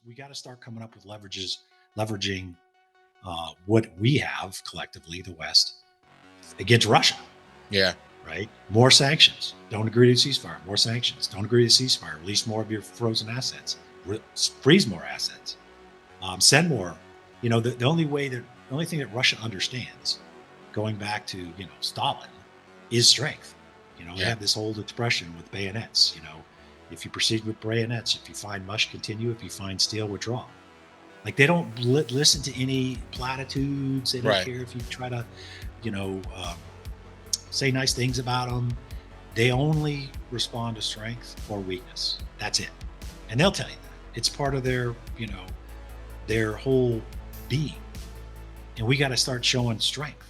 we got to start coming up with leveraging what we have collectively, the West, against Russia. Yeah. Right. More sanctions. Don't agree to ceasefire. More sanctions. Don't agree to ceasefire. Release more of your frozen assets. Freeze more assets. Send more. The only thing that Russia understands, going back to Stalin, is strength. They have this old expression with bayonets. If you proceed with bayonets, if you find mush, continue. If you find steel, withdraw. Like, they don't listen to any platitudes. They don't care if you try to, say nice things about them. They only respond to strength or weakness. That's it. And they'll tell you that. It's part of their, their whole being. And we got to start showing strength.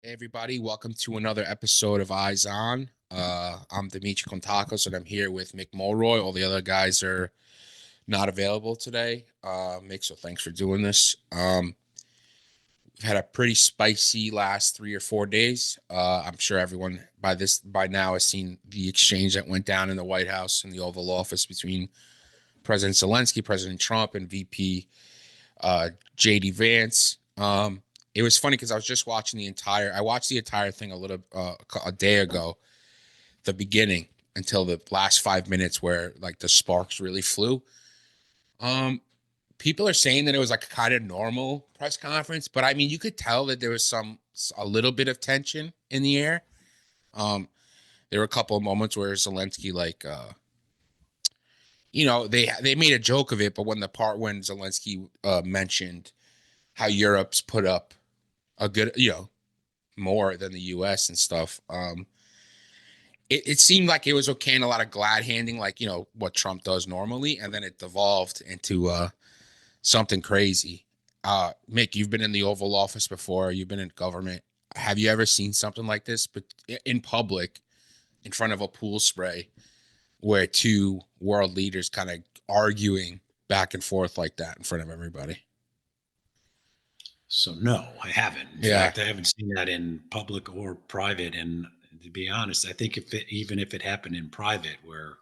Hey everybody, welcome to another episode of Eyes On. I'm Dimitri Kontakos, and I'm here with Mick Mulroy. All the other guys are not available today. Mick, so thanks for doing this. We've had a pretty spicy last 3 or 4 days. I'm sure everyone by now has seen the exchange that went down in the White House in the Oval Office between President Zelensky, President Trump, and VP JD Vance. It was funny because I was just watching I watched the entire thing a day ago, the beginning until the last 5 minutes where like the sparks really flew. People are saying that it was like a kind of normal press conference, but I mean, you could tell that there was a little bit of tension in the air. There were a couple of moments where Zelensky, they made a joke of it, but when Zelensky mentioned how Europe's put up a good, more than the U.S. and stuff, it seemed like it was okay and a lot of glad handing, like, what Trump does normally. And then it devolved into something crazy. Mick, you've been in the Oval Office before. You've been in government. Have you ever seen something like this, but in public, in front of a pool spray, where two world leaders kind of arguing back and forth like that in front of everybody? So no, I haven't. In fact, I haven't seen that in public or private. And to be honest, I think even if it happened in private, where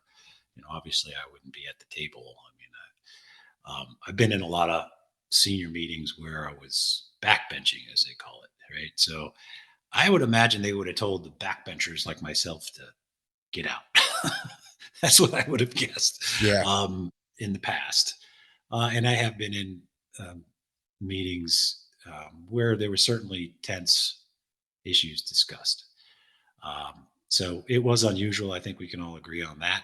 obviously I wouldn't be at the table. I mean, I've been in a lot of senior meetings where I was backbenching, as they call it, right? So I would imagine they would have told the backbenchers like myself to get out. That's what I would have guessed. In the past, and I have been in meetings where there were certainly tense issues discussed. So it was unusual. I think we can all agree on that.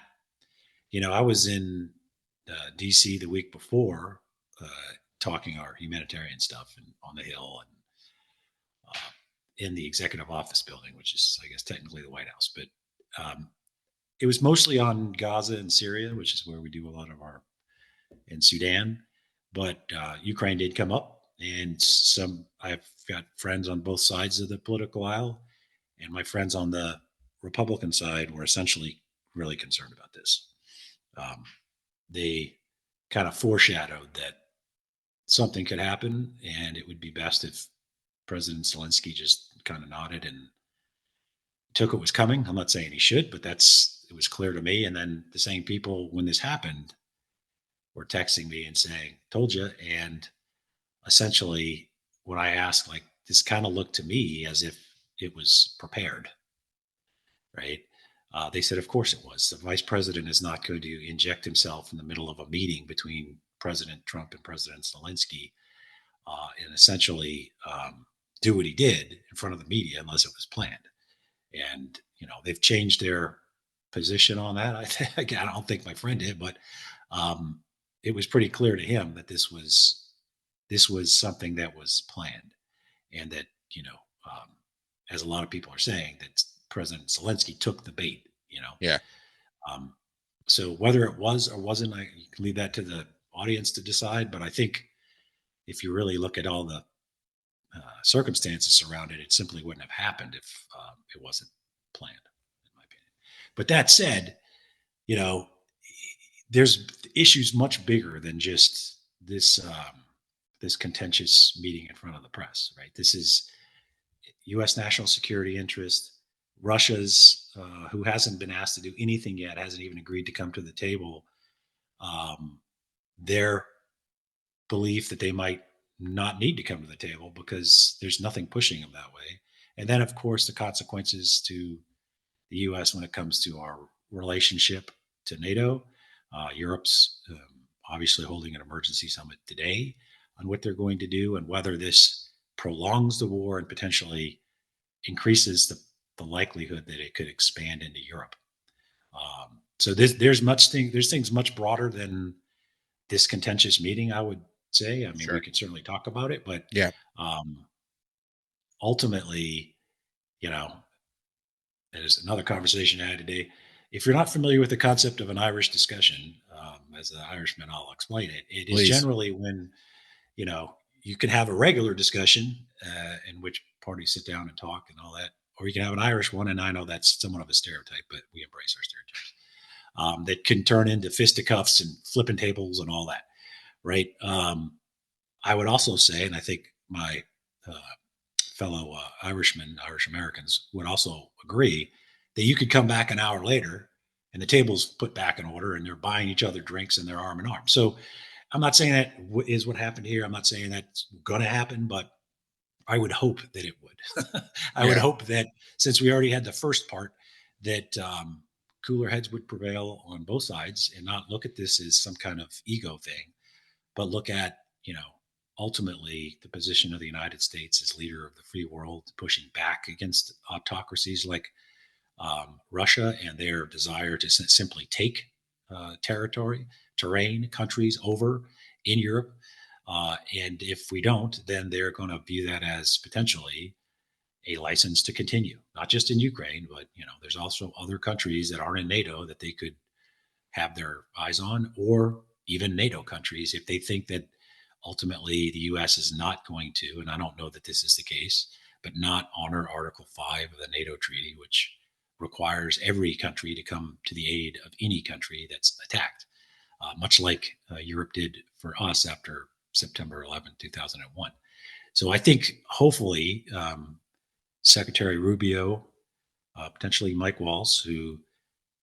I was in D.C. the week before talking our humanitarian stuff and on the Hill and in the executive office building, which is, I guess, technically the White House. But it was mostly on Gaza and Syria, which is where we do a lot of our, in Sudan. But Ukraine did come up. And I've got friends on both sides of the political aisle, and my friends on the Republican side were essentially really concerned about this. They kind of foreshadowed that something could happen, and it would be best if President Zelensky just kind of nodded and took what was coming. I'm not saying he should, but it was clear to me. And then the same people, when this happened, were texting me and saying, "Told you." And essentially, when I asked, like, this kind of looked to me as if it was prepared, right? They said, of course it was. The vice president is not going to inject himself in the middle of a meeting between President Trump and President Zelensky and essentially do what he did in front of the media unless it was planned. And, they've changed their position on that. I don't think my friend did, but it was pretty clear to him that this was something that was planned, and that, as a lot of people are saying, that President Zelensky took the bait, So whether it was or wasn't, you can leave that to the audience to decide. But I think if you really look at all the circumstances surrounding it, it simply wouldn't have happened if it wasn't planned, in my opinion. But that said, there's issues much bigger than just this this contentious meeting in front of the press, right? This is U.S. national security interest. Russia's, who hasn't been asked to do anything yet, hasn't even agreed to come to the table. Their belief that they might not need to come to the table because there's nothing pushing them that way. And then, of course, the consequences to the U.S. when it comes to our relationship to NATO. Europe's obviously holding an emergency summit today on what they're going to do and whether this prolongs the war and potentially increases the likelihood that it could expand into Europe. So there's things much broader than this contentious meeting, I would say. I mean, Sure. we can certainly talk about it, but Yeah. Ultimately, you know, there's another conversation I had today. If you're not familiar with the concept of an Irish discussion, as an Irishman, I'll explain it. It is Please. generally when, you can have a regular discussion in which parties sit down and talk and all that, or you can have an Irish one. And I know that's somewhat of a stereotype, but we embrace our stereotypes. That can turn into fisticuffs and flipping tables and all that, right? I would also say, and I think my fellow Irish Americans would also agree that you could come back an hour later and the table's put back in order and they're buying each other drinks and they're arm in arm. So I'm not saying that is what happened here. I'm not saying that's going to happen, but I would hope that it would. I would hope that since we already had the first part, that cooler heads would prevail on both sides and not look at this as some kind of ego thing, but look at, ultimately the position of the United States as leader of the free world, pushing back against autocracies like Russia and their desire to simply take terrain, countries over in Europe. And if we don't, then they're going to view that as potentially a license to continue, not just in Ukraine, but there's also other countries that aren't in NATO that they could have their eyes on, or even NATO countries if they think that ultimately the U.S. is not going to, and I don't know that this is the case, but not honor Article 5 of the NATO treaty, which requires every country to come to the aid of any country that's attacked, much like Europe did for us after September 11, 2001. So I think hopefully Secretary Rubio, potentially Mike Waltz, who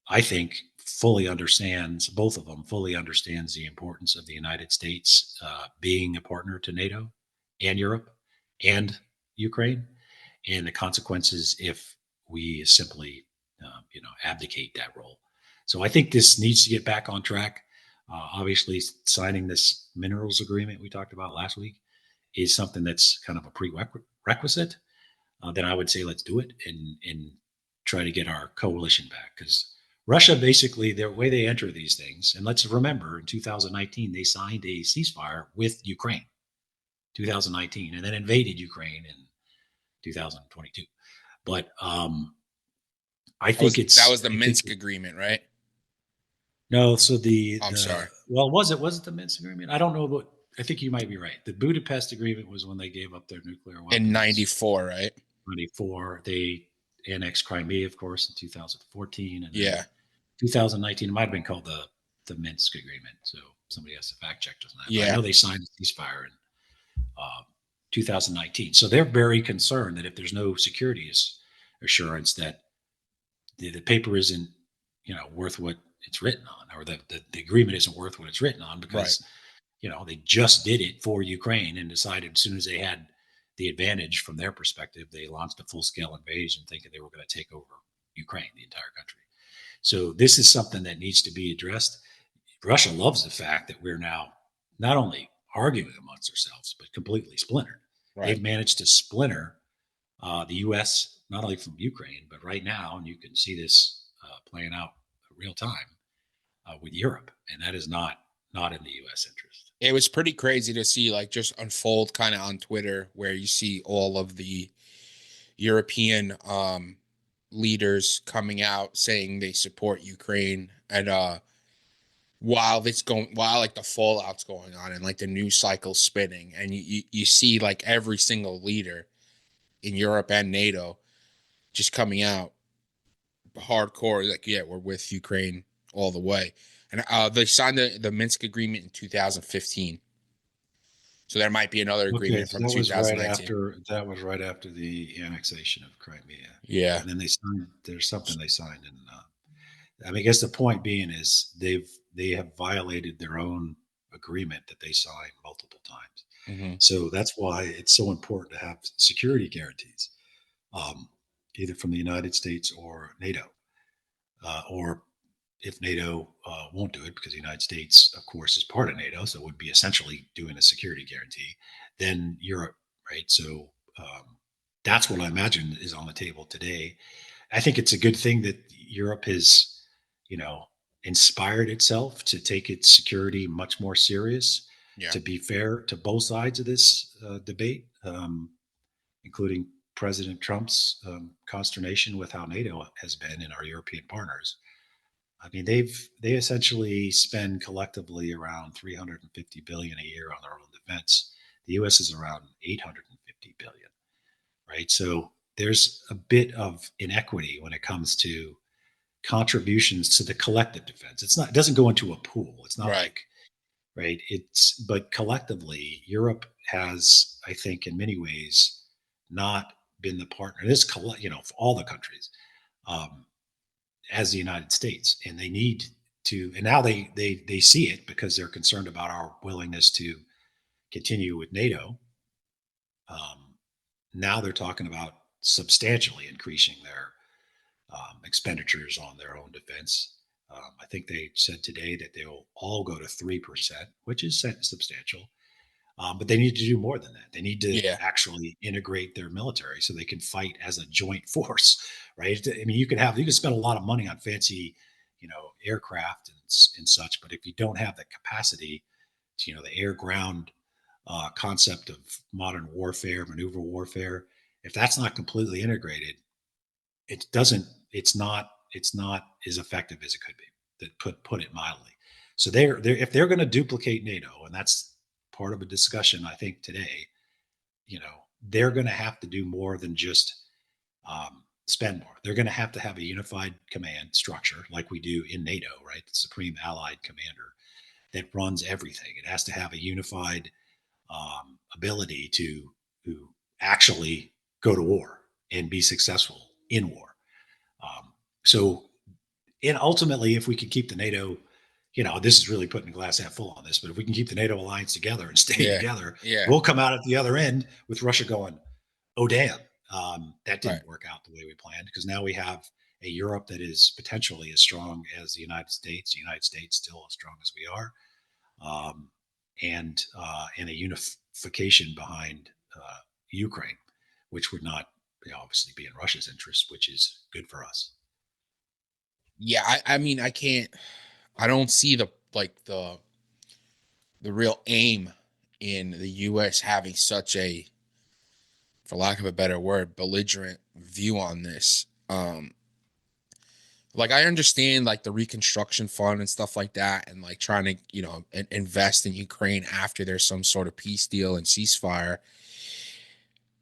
I think fully understands, both of them fully understands the importance of the United States being a partner to NATO and Europe and Ukraine, and the consequences if we simply, abdicate that role. So I think this needs to get back on track. Obviously, signing this minerals agreement we talked about last week is something that's kind of a prerequisite. Then I would say let's do it and try to get our coalition back, because Russia, basically, the way they enter these things, and let's remember, in 2019, they signed a ceasefire with Ukraine, 2019, and then invaded Ukraine in 2022. But I think that was the Minsk agreement, right? No, so I'm sorry. Well, was it the Minsk agreement? I don't know, but I think you might be right. The Budapest agreement was when they gave up their nuclear weapons in '94, right? 94. They annexed Crimea, of course, in 2014, and yeah, 2019 it might have been called the Minsk agreement. So somebody has to fact check us on that. Yeah. But I know they signed a ceasefire in 2019. So they're very concerned that if there's no security assurance, that the paper isn't, worth what it's written on, or the agreement isn't worth what it's written on, because they just did it for Ukraine and decided as soon as they had the advantage from their perspective, they launched a full-scale invasion thinking they were going to take over Ukraine, the entire country. So this is something that needs to be addressed. Russia loves the fact that we're now not only arguing amongst ourselves, but completely splintered. Right. They've managed to splinter the U.S., not only from Ukraine, but right now, and you can see this playing out real time with Europe, and that is not in the U.S. interest. It was pretty crazy to see, like, just unfold kind of on Twitter, where you see all of the European leaders coming out saying they support Ukraine, and while like the fallout's going on and like the news cycle's spinning, and you see like every single leader in Europe and NATO just coming out hardcore, like, yeah, we're with Ukraine all the way. And they signed the Minsk agreement in 2015. So there might be another Okay, agreement so from 2019. that was right after the annexation of Crimea, Yeah. and then they signed. There's something they signed, and I mean, I guess the point being is they have violated their own agreement that they signed multiple times. Hmm. So that's why it's so important to have security guarantees, um, either from the United States or NATO, or if NATO won't do it, because the United States, of course, is part of NATO, so it would be essentially doing a security guarantee, then Europe, right? So that's what I imagine is on the table today. I think it's a good thing that Europe has, you know, inspired itself to take its security much more serious, Yeah. to be fair to both sides of this debate, including President Trump's consternation with how NATO has been and our European partners. I mean, they essentially spend collectively around 350 billion a year on their own defense. The U.S. is around 850 billion, right? So there's a bit of inequity when it comes to contributions to the collective defense. It's not, it doesn't go into a pool. It's not Right. like, right. But collectively, Europe has, I think, in many ways, not been the partner. This, for all the countries, um, as the United States, and they need to. And now they see it because they're concerned about our willingness to continue with NATO. Um, Now they're talking about substantially increasing their expenditures on their own defense. I think they said today that they'll all go to 3%, which is substantial. But they need to do more than that. They need to Yeah. actually integrate their military so they can fight as a joint force, right? I mean, you can spend a lot of money on fancy, aircraft and such, but if you don't have the capacity to, the air ground concept of modern warfare, maneuver warfare, if that's not completely integrated, it doesn't. It's not as effective as it could be. That put it mildly. So they're if they're going to duplicate NATO, and that's part of a discussion I think today, they're going to have to do more than just spend more. They're going to have a unified command structure like we do in NATO, right? The Supreme Allied Commander that runs everything. It has to have a unified ability to actually go to war and be successful in war. So, and ultimately, if we can keep the NATO, this is really putting the glass half full on this, but if we can keep the NATO alliance together and stay Yeah. together, Yeah. we'll come out at the other end with Russia going, oh, damn, that Right. didn't work out the way we planned, because now we have a Europe that is potentially as strong as the United States still as strong as we are, um, and a unification behind Ukraine, which would not obviously be in Russia's interest, which is good for us. Yeah. I mean, I don't see the real aim in the US having such a, for lack of a better word, belligerent view on this. Like I understand like the reconstruction fund and stuff like that, and like trying to, invest in Ukraine after there's some sort of peace deal and ceasefire.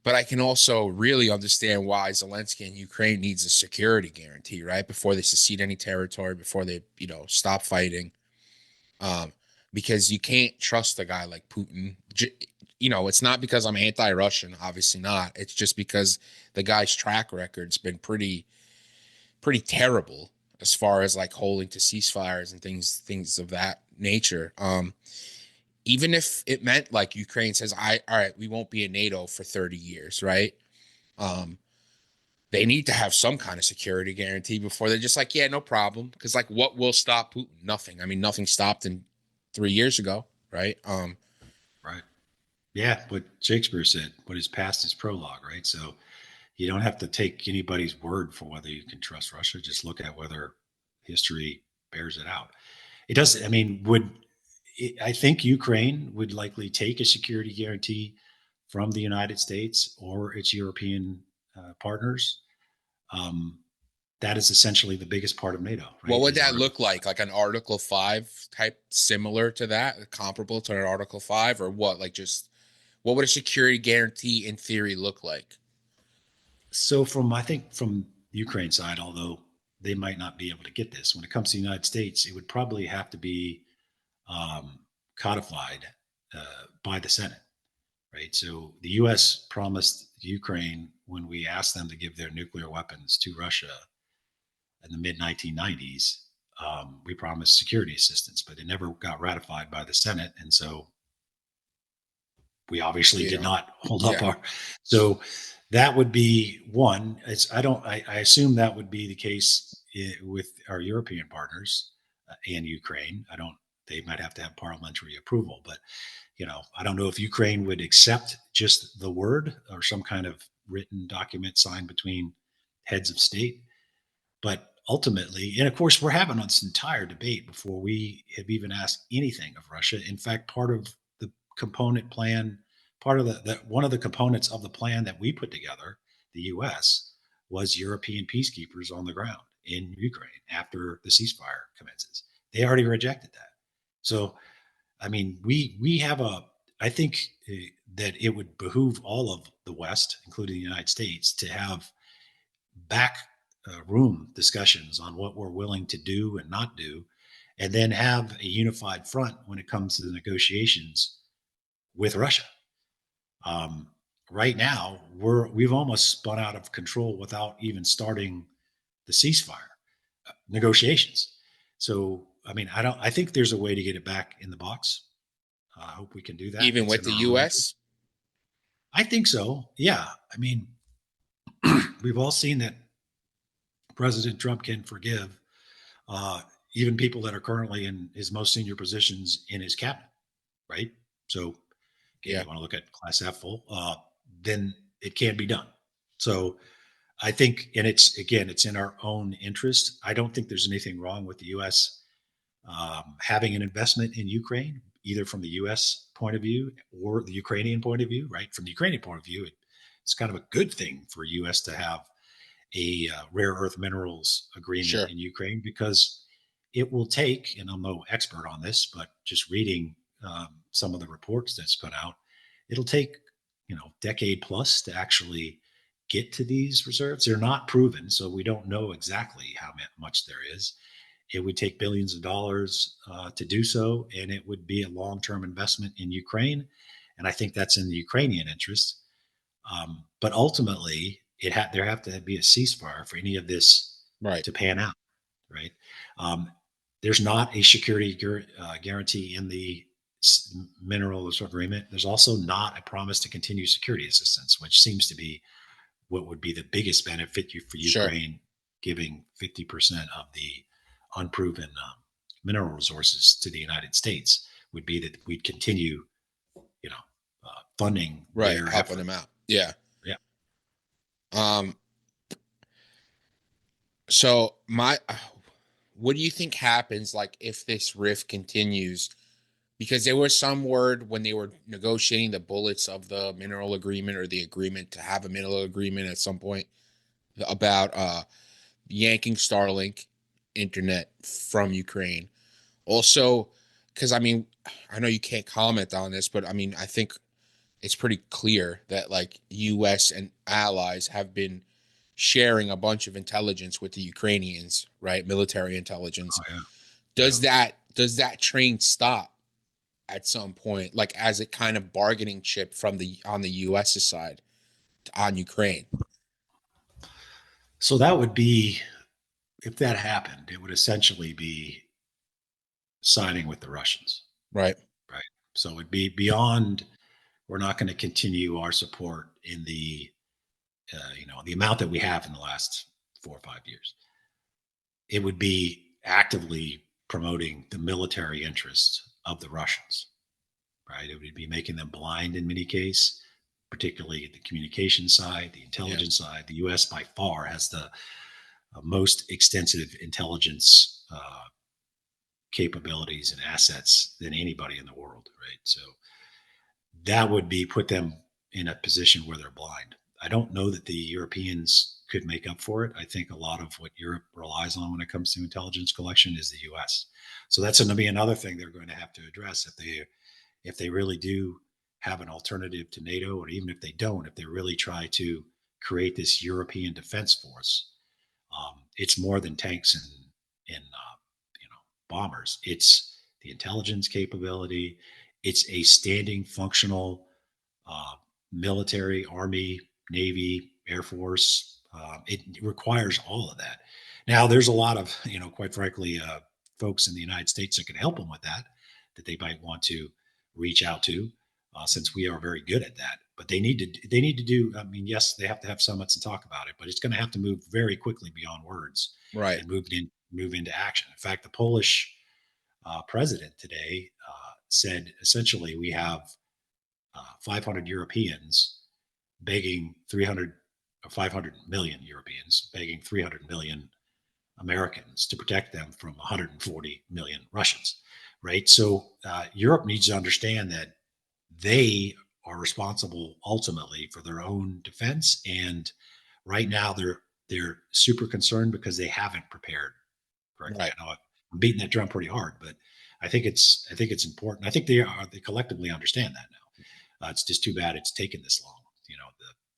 But I can also really understand why Zelensky and Ukraine needs a security guarantee, right? Before they secede any territory, before they, stop fighting. Um, because you can't trust a guy like Putin. It's not because I'm anti-Russian, obviously not. It's just because the guy's track record's been pretty terrible as far as like holding to ceasefires and things of that nature. Even if it meant like Ukraine says, all right, we won't be in NATO for 30 years, right? Um, they need to have some kind of security guarantee before they're just like, yeah, no problem. Because like, what will stop Putin? Nothing. I mean, nothing stopped him 3 years ago, right? Right. Yeah, what Shakespeare said, what is past is prologue, right? So you don't have to take anybody's word for whether you can trust Russia. Just look at whether history bears it out. It does. I mean, I think Ukraine would likely take a security guarantee from the United States or its European partners. Um, that is essentially the biggest part of NATO, What right? would Is that Article look like? Like an Article 5 type, similar to that, comparable to an Article 5, or what? Like, just what would a security guarantee in theory look like? So I think from Ukraine side, although they might not be able to get this, when it comes to the United States, it would probably have to be codified by the Senate. right? So the U.S. promised Ukraine, when we asked them to give their nuclear weapons to Russia in the mid 1990s, we promised security assistance, but it never got ratified by the Senate, and so we obviously did not hold up our. So that would be one. I assume that would be the case with our European partners and Ukraine. I don't. They might have to have parliamentary approval, but I don't know if Ukraine would accept just the word or some kind of written document signed between heads of state. But ultimately, and of course, we're having this entire debate before we have even asked anything of Russia. In fact, part of the component plan, part of one of the components of the plan that we put together, the U.S., was European peacekeepers on the ground in Ukraine after the ceasefire commences. They already rejected that. So, I mean, we have I think that it would behoove all of the West, including the United States, to have back room discussions on what we're willing to do and not do, and then have a unified front when it comes to the negotiations with Russia. Right now, we've almost spun out of control without even starting the ceasefire negotiations. So, I mean, I think there's a way to get it back in the box. I hope we can do that. Even with the U.S. I think so. Yeah. I mean, we've all seen that President Trump can forgive even people that are currently in his most senior positions in his cabinet, right? So, you want to look at Class F full, then it can be done. So, I think, and it's in our own interest. I don't think there's anything wrong with the U.S. Having an investment in Ukraine, either from the U.S. point of view or the Ukrainian point of view, right? From the Ukrainian point of view, it's kind of a good thing for U.S. to have a rare earth minerals agreement in Ukraine, because it will take, and I'm no expert on this, but just reading some of the reports that's put out, it'll take, decade plus to actually get to these reserves. They're not proven, so we don't know exactly how much there is. It would take billions of dollars to do so, and it would be a long-term investment in Ukraine. And I think that's in the Ukrainian interest. But ultimately, there have to be a ceasefire for any of this to pan out, right? There's not a security guarantee in the minerals agreement. There's also not a promise to continue security assistance, which seems to be what would be the biggest benefit for Ukraine, giving 50% of the unproven mineral resources to the United States, would be that we'd continue, funding their helping them out. Yeah. So what do you think happens, like, if this rift continues? Because there was some word when they were negotiating the bullets of the mineral agreement, or the agreement to have a mineral agreement at some point, about yanking Starlink internet from Ukraine. Also, because I mean, I know you can't comment on this, but I mean, I think it's pretty clear that, like, U.S. and allies have been sharing a bunch of intelligence with the Ukrainians, right? Military intelligence. Oh, yeah. Does that train stop at some point, like, as a kind of bargaining chip on the U.S. side on Ukraine? So that would be, if that happened, it would essentially be siding with the Russians. Right. So it'd be beyond, we're not going to continue our support in the, the amount that we have in the last 4 or 5 years. It would be actively promoting the military interests of the Russians, right? It would be making them blind in many cases, particularly the communication side, the intelligence side. The U.S. by far has the most extensive intelligence capabilities and assets than anybody in the world, right? So that would be put them in a position where they're blind. I don't know that the Europeans could make up for it. I think a lot of what Europe relies on when it comes to intelligence collection is the U.S. So that's going to be another thing they're going to have to address if they really do have an alternative to NATO, or even if they don't, if they really try to create this European defense force. It's more than tanks and bombers. It's the intelligence capability. It's a standing, functional military, Army, Navy, Air Force. It requires all of that. Now, there's a lot of, quite frankly, folks in the United States that can help them with that they might want to reach out to, since we are very good at that. But they need to do. I mean, yes, they have to have summits and talk about it, but it's going to have to move very quickly beyond words Right. and move into action. In fact, the Polish president today said essentially we have 500 Europeans begging 300 or 500 million Europeans begging 300 million Americans to protect them from 140 million Russians, right? So Europe needs to understand that they are responsible ultimately for their own defense, and right now they're super concerned because they haven't prepared correctly. Right. I know I'm beating that drum pretty hard, but I think it's important. I think they collectively understand that now. It's just too bad it's taken this long.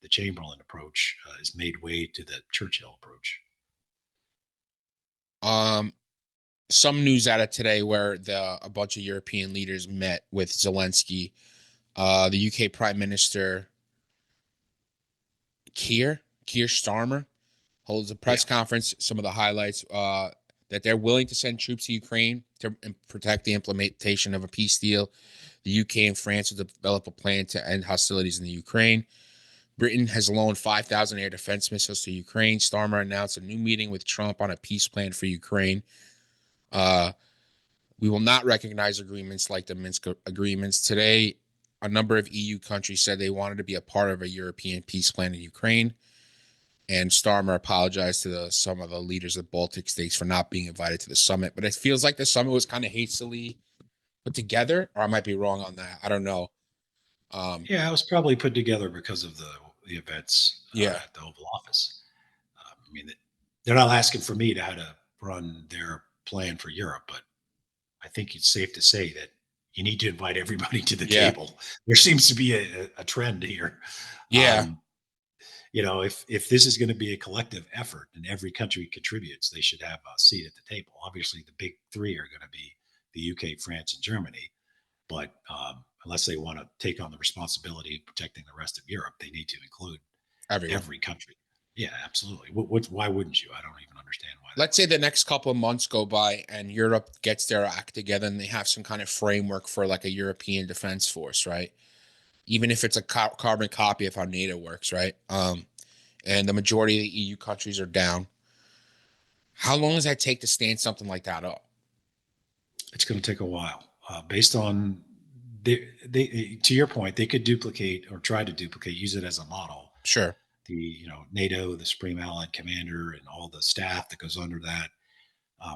The Chamberlain approach has made way to the Churchill approach. Some news out of today where a bunch of European leaders met with Zelensky. The UK Prime Minister Keir Starmer holds a press conference. Some of the highlights that they're willing to send troops to Ukraine to protect the implementation of a peace deal. The UK and France will develop a plan to end hostilities in the Ukraine. Britain has loaned 5,000 air defense missiles to Ukraine. Starmer announced a new meeting with Trump on a peace plan for Ukraine. We will not recognize agreements like the Minsk agreements. Today, a number of EU countries said they wanted to be a part of a European peace plan in Ukraine. And Starmer apologized to some of the leaders of Baltic states for not being invited to the summit. But it feels like the summit was kind of hastily put together, or I might be wrong on that. I don't know. Yeah, it was probably put together because of the events at the Oval Office. I mean, they're not asking for me to how to run their plan for Europe, but I think it's safe to say that you need to invite everybody to the table. There seems to be a trend here. Yeah. If this is going to be a collective effort and every country contributes, they should have a seat at the table. Obviously, the big three are going to be the UK, France, and Germany. But unless they want to take on the responsibility of protecting the rest of Europe, they need to include every country. Yeah, absolutely. Why wouldn't you? I don't even understand why. Let's say the next couple of months go by and Europe gets their act together and they have some kind of framework for like a European defense force, right? Even if it's a carbon copy of how NATO works, right? And the majority of the EU countries are down. How long does that take to stand something like that up? It's going to take a while. Based on to your point, they could duplicate or try to duplicate, use it as a model. Sure. The NATO, the Supreme Allied Commander, and all the staff that goes under that.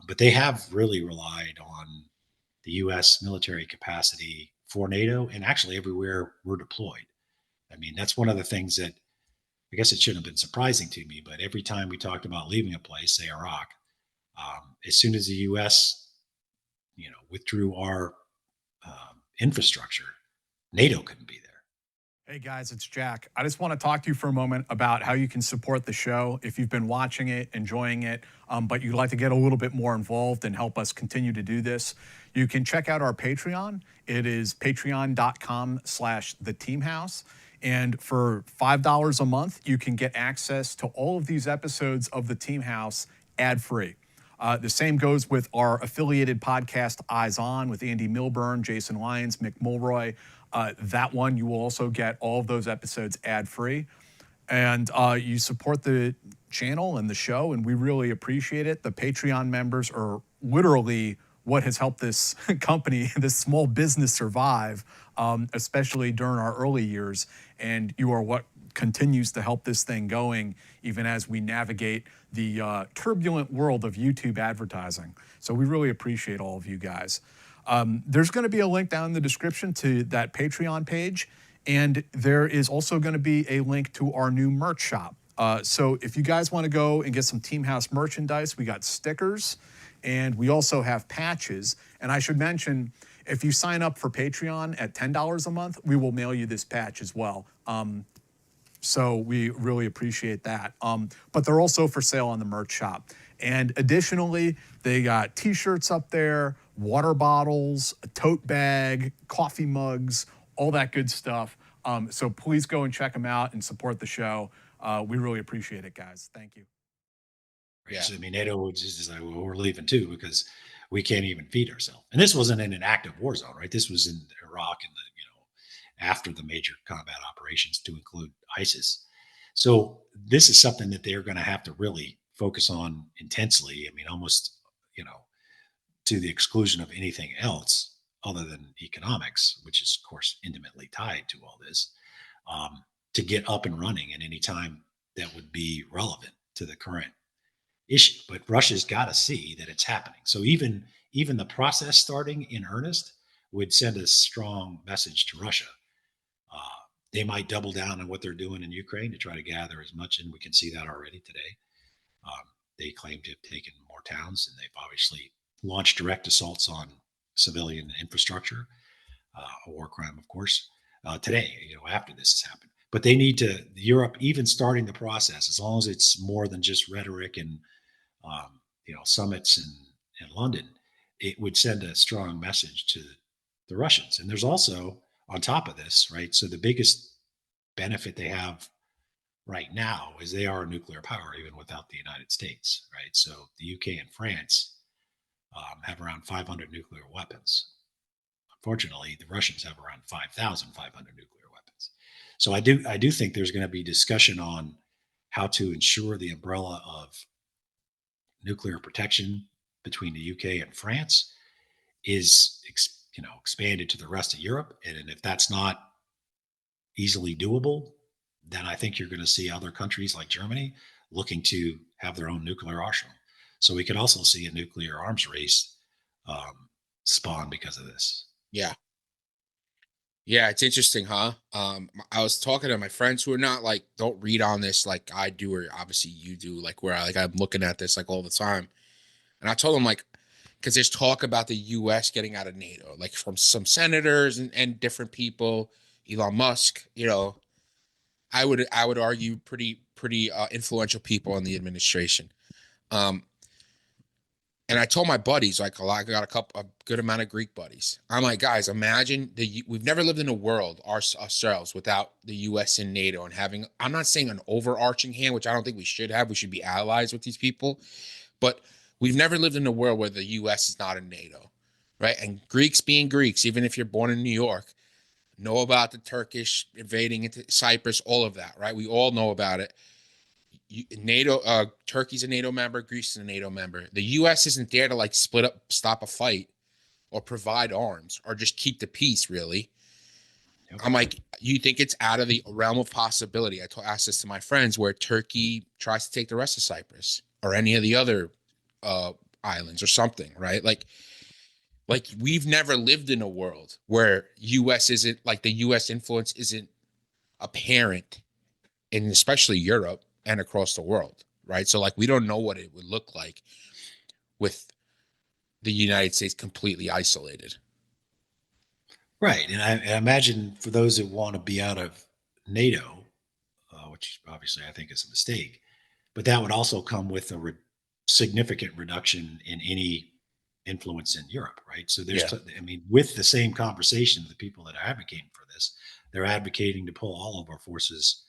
But they have really relied on the U.S. military capacity for NATO, and actually everywhere we're deployed. I mean, that's one of the things that I guess it shouldn't have been surprising to me. But every time we talked about leaving a place, say Iraq, as soon as the U.S. withdrew our infrastructure, NATO couldn't be there. Hey guys, it's Jack. I just want to talk to you for a moment about how you can support the show if you've been watching it, enjoying it, but you'd like to get a little bit more involved and help us continue to do this. You can check out our Patreon. It is patreon.com/theteamhouse. And for $5 a month, you can get access to all of these episodes of The Team House ad-free. The same goes with our affiliated podcast, Eyes On, with Andy Milburn, Jason Lyons, Mick Mulroy. That one, you will also get all of those episodes ad-free. And you support the channel and the show, and we really appreciate it. The Patreon members are literally what has helped this company, this small business survive, especially during our early years. And you are what continues to help this thing going, even as we navigate the turbulent world of YouTube advertising. So we really appreciate all of you guys. There's going to be a link down in the description to that Patreon page, and there is also going to be a link to our new merch shop. So if you guys want to go and get some Team House merchandise, we got stickers, and we also have patches. And I should mention, if you sign up for Patreon at $10 a month, we will mail you this patch as well. So we really appreciate that. But they're also for sale on the merch shop. And additionally, they got t-shirts up there, water bottles, a tote bag, coffee mugs, all that good stuff. So please go and check them out and support the show. We really appreciate it, guys. Thank you. Yeah. So, I mean, NATO was just like, well, we're leaving too because we can't even feed ourselves. And this wasn't in an active war zone, right? This was in Iraq and after the major combat operations to include ISIS. So this is something that they're going to have to really focus on intensely. I mean, almost, to the exclusion of anything else other than economics, which is, of course, intimately tied to all this, to get up and running at any time that would be relevant to the current issue. But Russia's got to see that it's happening. So even the process starting in earnest would send a strong message to Russia. They might double down on what they're doing in Ukraine to try to gather as much, and we can see that already today. They claim to have taken more towns, and they've obviously launched direct assaults on civilian infrastructure, a war crime, of course, today, after this has happened. But they need to, Europe, even starting the process, as long as it's more than just rhetoric and, summits in London, it would send a strong message to the Russians. And there's also, on top of this, right? So the biggest benefit they have right now is they are a nuclear power, even without the United States, right? So the UK and France have around 500 nuclear weapons. Unfortunately, the Russians have around 5,500 nuclear weapons. So I do think there's going to be discussion on how to ensure the umbrella of nuclear protection between the UK and France is expanded to the rest of Europe. And if that's not easily doable, then I think you're going to see other countries like Germany looking to have their own nuclear arsenal. So we could also see a nuclear arms race spawn because of this. Yeah. Yeah, it's interesting, huh? I was talking to my friends who are not don't read on this like I do, or obviously you do, where I'm looking at this all the time. And I told them because there's talk about the US getting out of NATO, from some senators and different people, Elon Musk, I would argue pretty influential people in the administration. And I told my buddies, I got a good amount of Greek buddies. I'm like, guys, imagine we've never lived in a world ourselves without the US and NATO and having, I'm not saying an overarching hand, which I don't think we should have. We should be allies with these people, but we've never lived in a world where the US is not in NATO, right? And Greeks being Greeks, even if you're born in New York, know about the Turkish invading into Cyprus, all of that, right? We all know about it. NATO, Turkey's a NATO member, Greece is a NATO member. The US isn't there to split up, stop a fight, or provide arms, or just keep the peace, really. Yep. I'm like, you think it's out of the realm of possibility? I asked this to my friends, where Turkey tries to take the rest of Cyprus or any of the other islands or something, right? Like we've never lived in a world where US isn't, the US influence isn't apparent, in especially Europe and across the world, right? So we don't know what it would look like with the United States completely isolated. Right. And I imagine for those that want to be out of NATO, which obviously I think is a mistake, but that would also come with a significant reduction in any influence in Europe, right? So there's, with the same conversation, the people that are advocating for this, they're advocating to pull all of our forces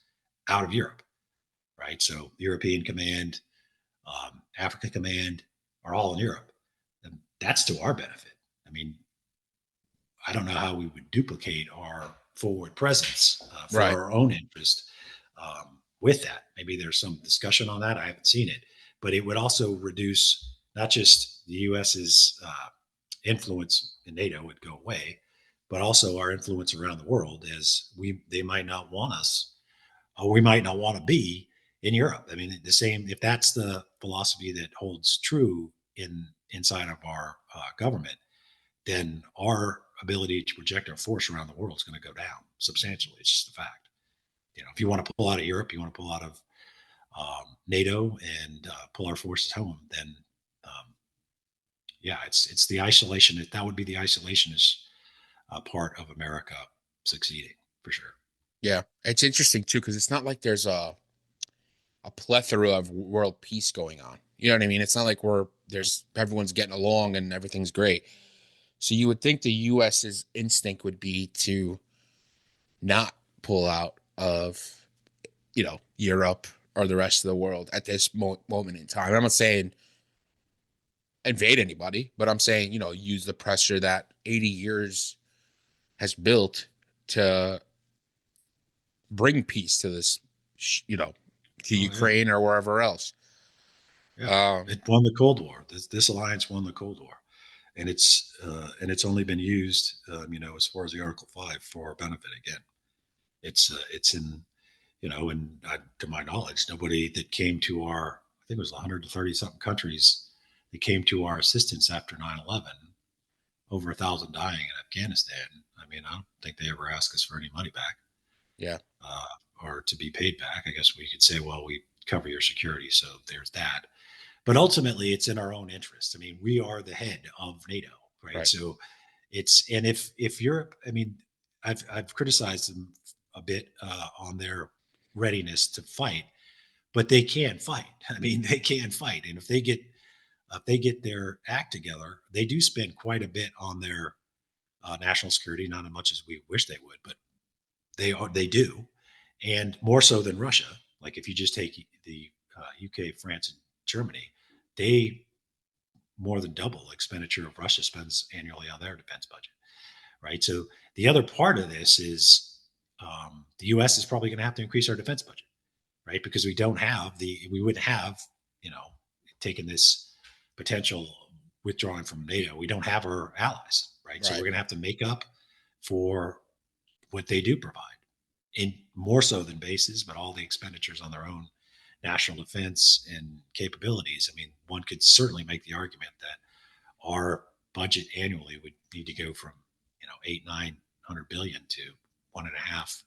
out of Europe, right? So European Command, Africa Command are all in Europe. And that's to our benefit. I mean, I don't know how we would duplicate our forward presence for our own interest with that. Maybe there's some discussion on that. I haven't seen it, but it would also reduce not just the US's influence in NATO would go away, but also our influence around the world, as they might not want us, or we might not want to be in Europe. I mean, the same, if that's the philosophy that holds true inside of our government, then our ability to project our force around the world is going to go down substantially. It's just a fact. If you want to pull out of Europe, you want to pull out of NATO and pull our forces home, then it's the isolation. That would be the isolationist part of America succeeding for sure. Yeah, it's interesting too, because it's not like there's a plethora of world peace going on. You know what I mean? It's not like everyone's getting along and everything's great. So you would think the US's instinct would be to not pull out of, Europe or the rest of the world at this moment in time. I'm not saying invade anybody, but I'm saying, use the pressure that 80 years has built to bring peace to this, to Ukraine or wherever else. Yeah, it won the Cold War. This alliance won the Cold War, and it's only been used, as far as the Article 5 for our benefit. Again, it's in, and to my knowledge, nobody that came to our, I think it was 130 something countries that came to our assistance after 9/11, over 1,000 dying in Afghanistan. I mean, I don't think they ever asked us for any money back. Yeah. Or to be paid back. I guess we could say, well, we cover your security, so there's that. But ultimately, it's in our own interest. I mean, we are the head of NATO, right? So and if Europe, I mean, I've criticized them a bit on their readiness to fight, but they can fight. I mean, they can fight, and if they get their act together, they do spend quite a bit on their national security, not as much as we wish they would, but they do, and more so than Russia. Like if you just take the UK, France, and Germany, they more than double expenditure of Russia spends annually on their defense budget, right? So the other part of this is the U.S. is probably going to have to increase our defense budget, right? Because we wouldn't have, taken this potential withdrawing from NATO. We don't have our allies, right? So we're going to have to make up for what they do provide, in more so than bases, but all the expenditures on their own national defense and capabilities. I mean, one could certainly make the argument that our budget annually would need to go from 800-900 billion to 1.5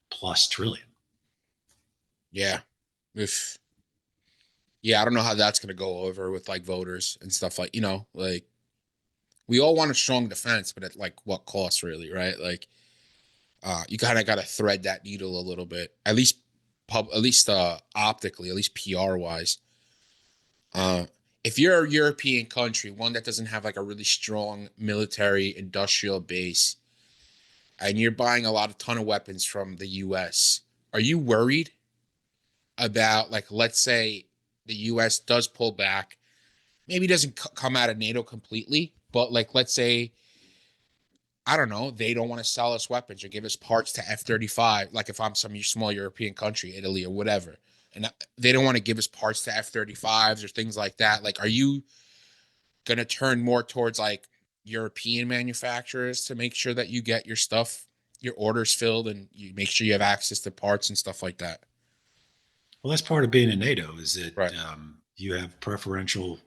plus trillion. Yeah. Yeah, I don't know how that's going to go over with like voters and stuff, like, like we all want a strong defense, but at like what cost, really, right? Like you kind of got to thread that needle a little bit, at least optically, at least PR wise. If you're a European country, one that doesn't have like a really strong military industrial base, and you're buying a ton of weapons from the US, are you worried about, like, let's say the US does pull back, maybe doesn't come out of NATO completely, but like, let's say, I don't know, they don't want to sell us weapons or give us parts to F-35, like if I'm some small European country, Italy or whatever, and they don't want to give us parts to F-35s or things like that. Like, are you going to turn more towards like European manufacturers to make sure that you get your stuff, your orders filled, and you make sure you have access to parts and stuff like that? Well, that's part of being in NATO, is that Right. You have preferential,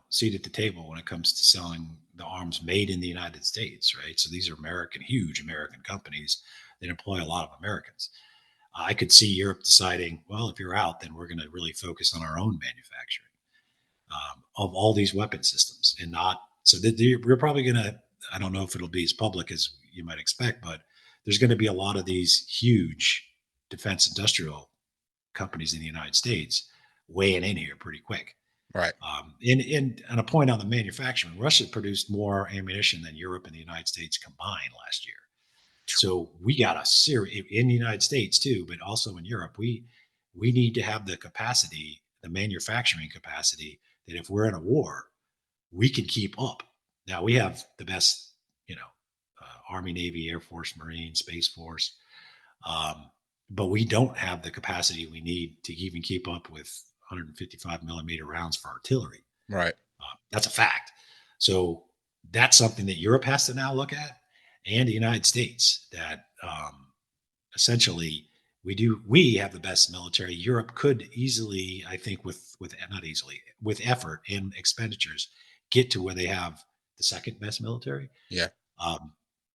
seat at the table when it comes to selling the arms made in the United States, right? So these are huge American companies that employ a lot of Americans. I could see Europe deciding, well, if you're out, then we're going to really focus on our own manufacturing of all these weapon systems, and not so that we're probably going to. I don't know if it'll be as public as you might expect, but there's going to be a lot of these huge defense industrial companies in the United States weighing in here pretty quick. Right. And a point on the manufacturing, Russia produced more ammunition than Europe and the United States combined last year. So we got a serious, in the United States too, but also in Europe, we need to have the capacity, the manufacturing capacity, that if we're in a war, we can keep up. Now we have the best, Army, Navy, Air Force, Marine, Space Force. But we don't have the capacity we need to even keep up with 155 millimeter rounds for artillery. Right. That's a fact. So that's something that Europe has to now look at, and the United States, that essentially we have the best military. Europe could easily, I think, not easily, with effort and expenditures, get to where they have the second best military. Yeah.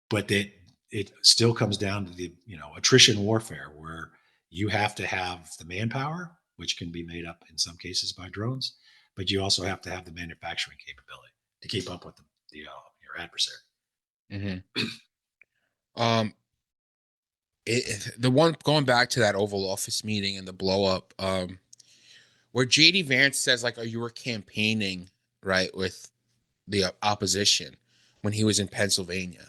But that it still comes down to the attrition warfare, where you have to have the manpower, which can be made up in some cases by drones, but you also have to have the manufacturing capability to keep up with your adversary. Mm-hmm. The one, going back to that Oval Office meeting and the blow up, where JD Vance says, like, you were campaigning, right, with the opposition when he was in Pennsylvania.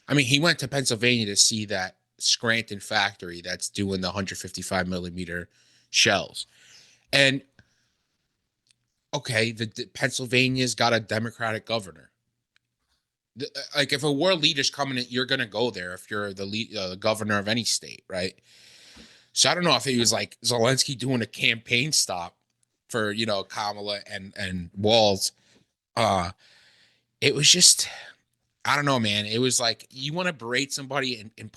I mean, he went to Pennsylvania to see that Scranton factory that's doing the 155 millimeter shells. And okay, the Pennsylvania's got a Democratic governor. Like if a world leader's coming in, you're gonna go there if you're the governor of any state, right? So I don't know if it was like Zelensky doing a campaign stop for Kamala and Walz. It was just, I don't know, man. It was like you want to berate somebody in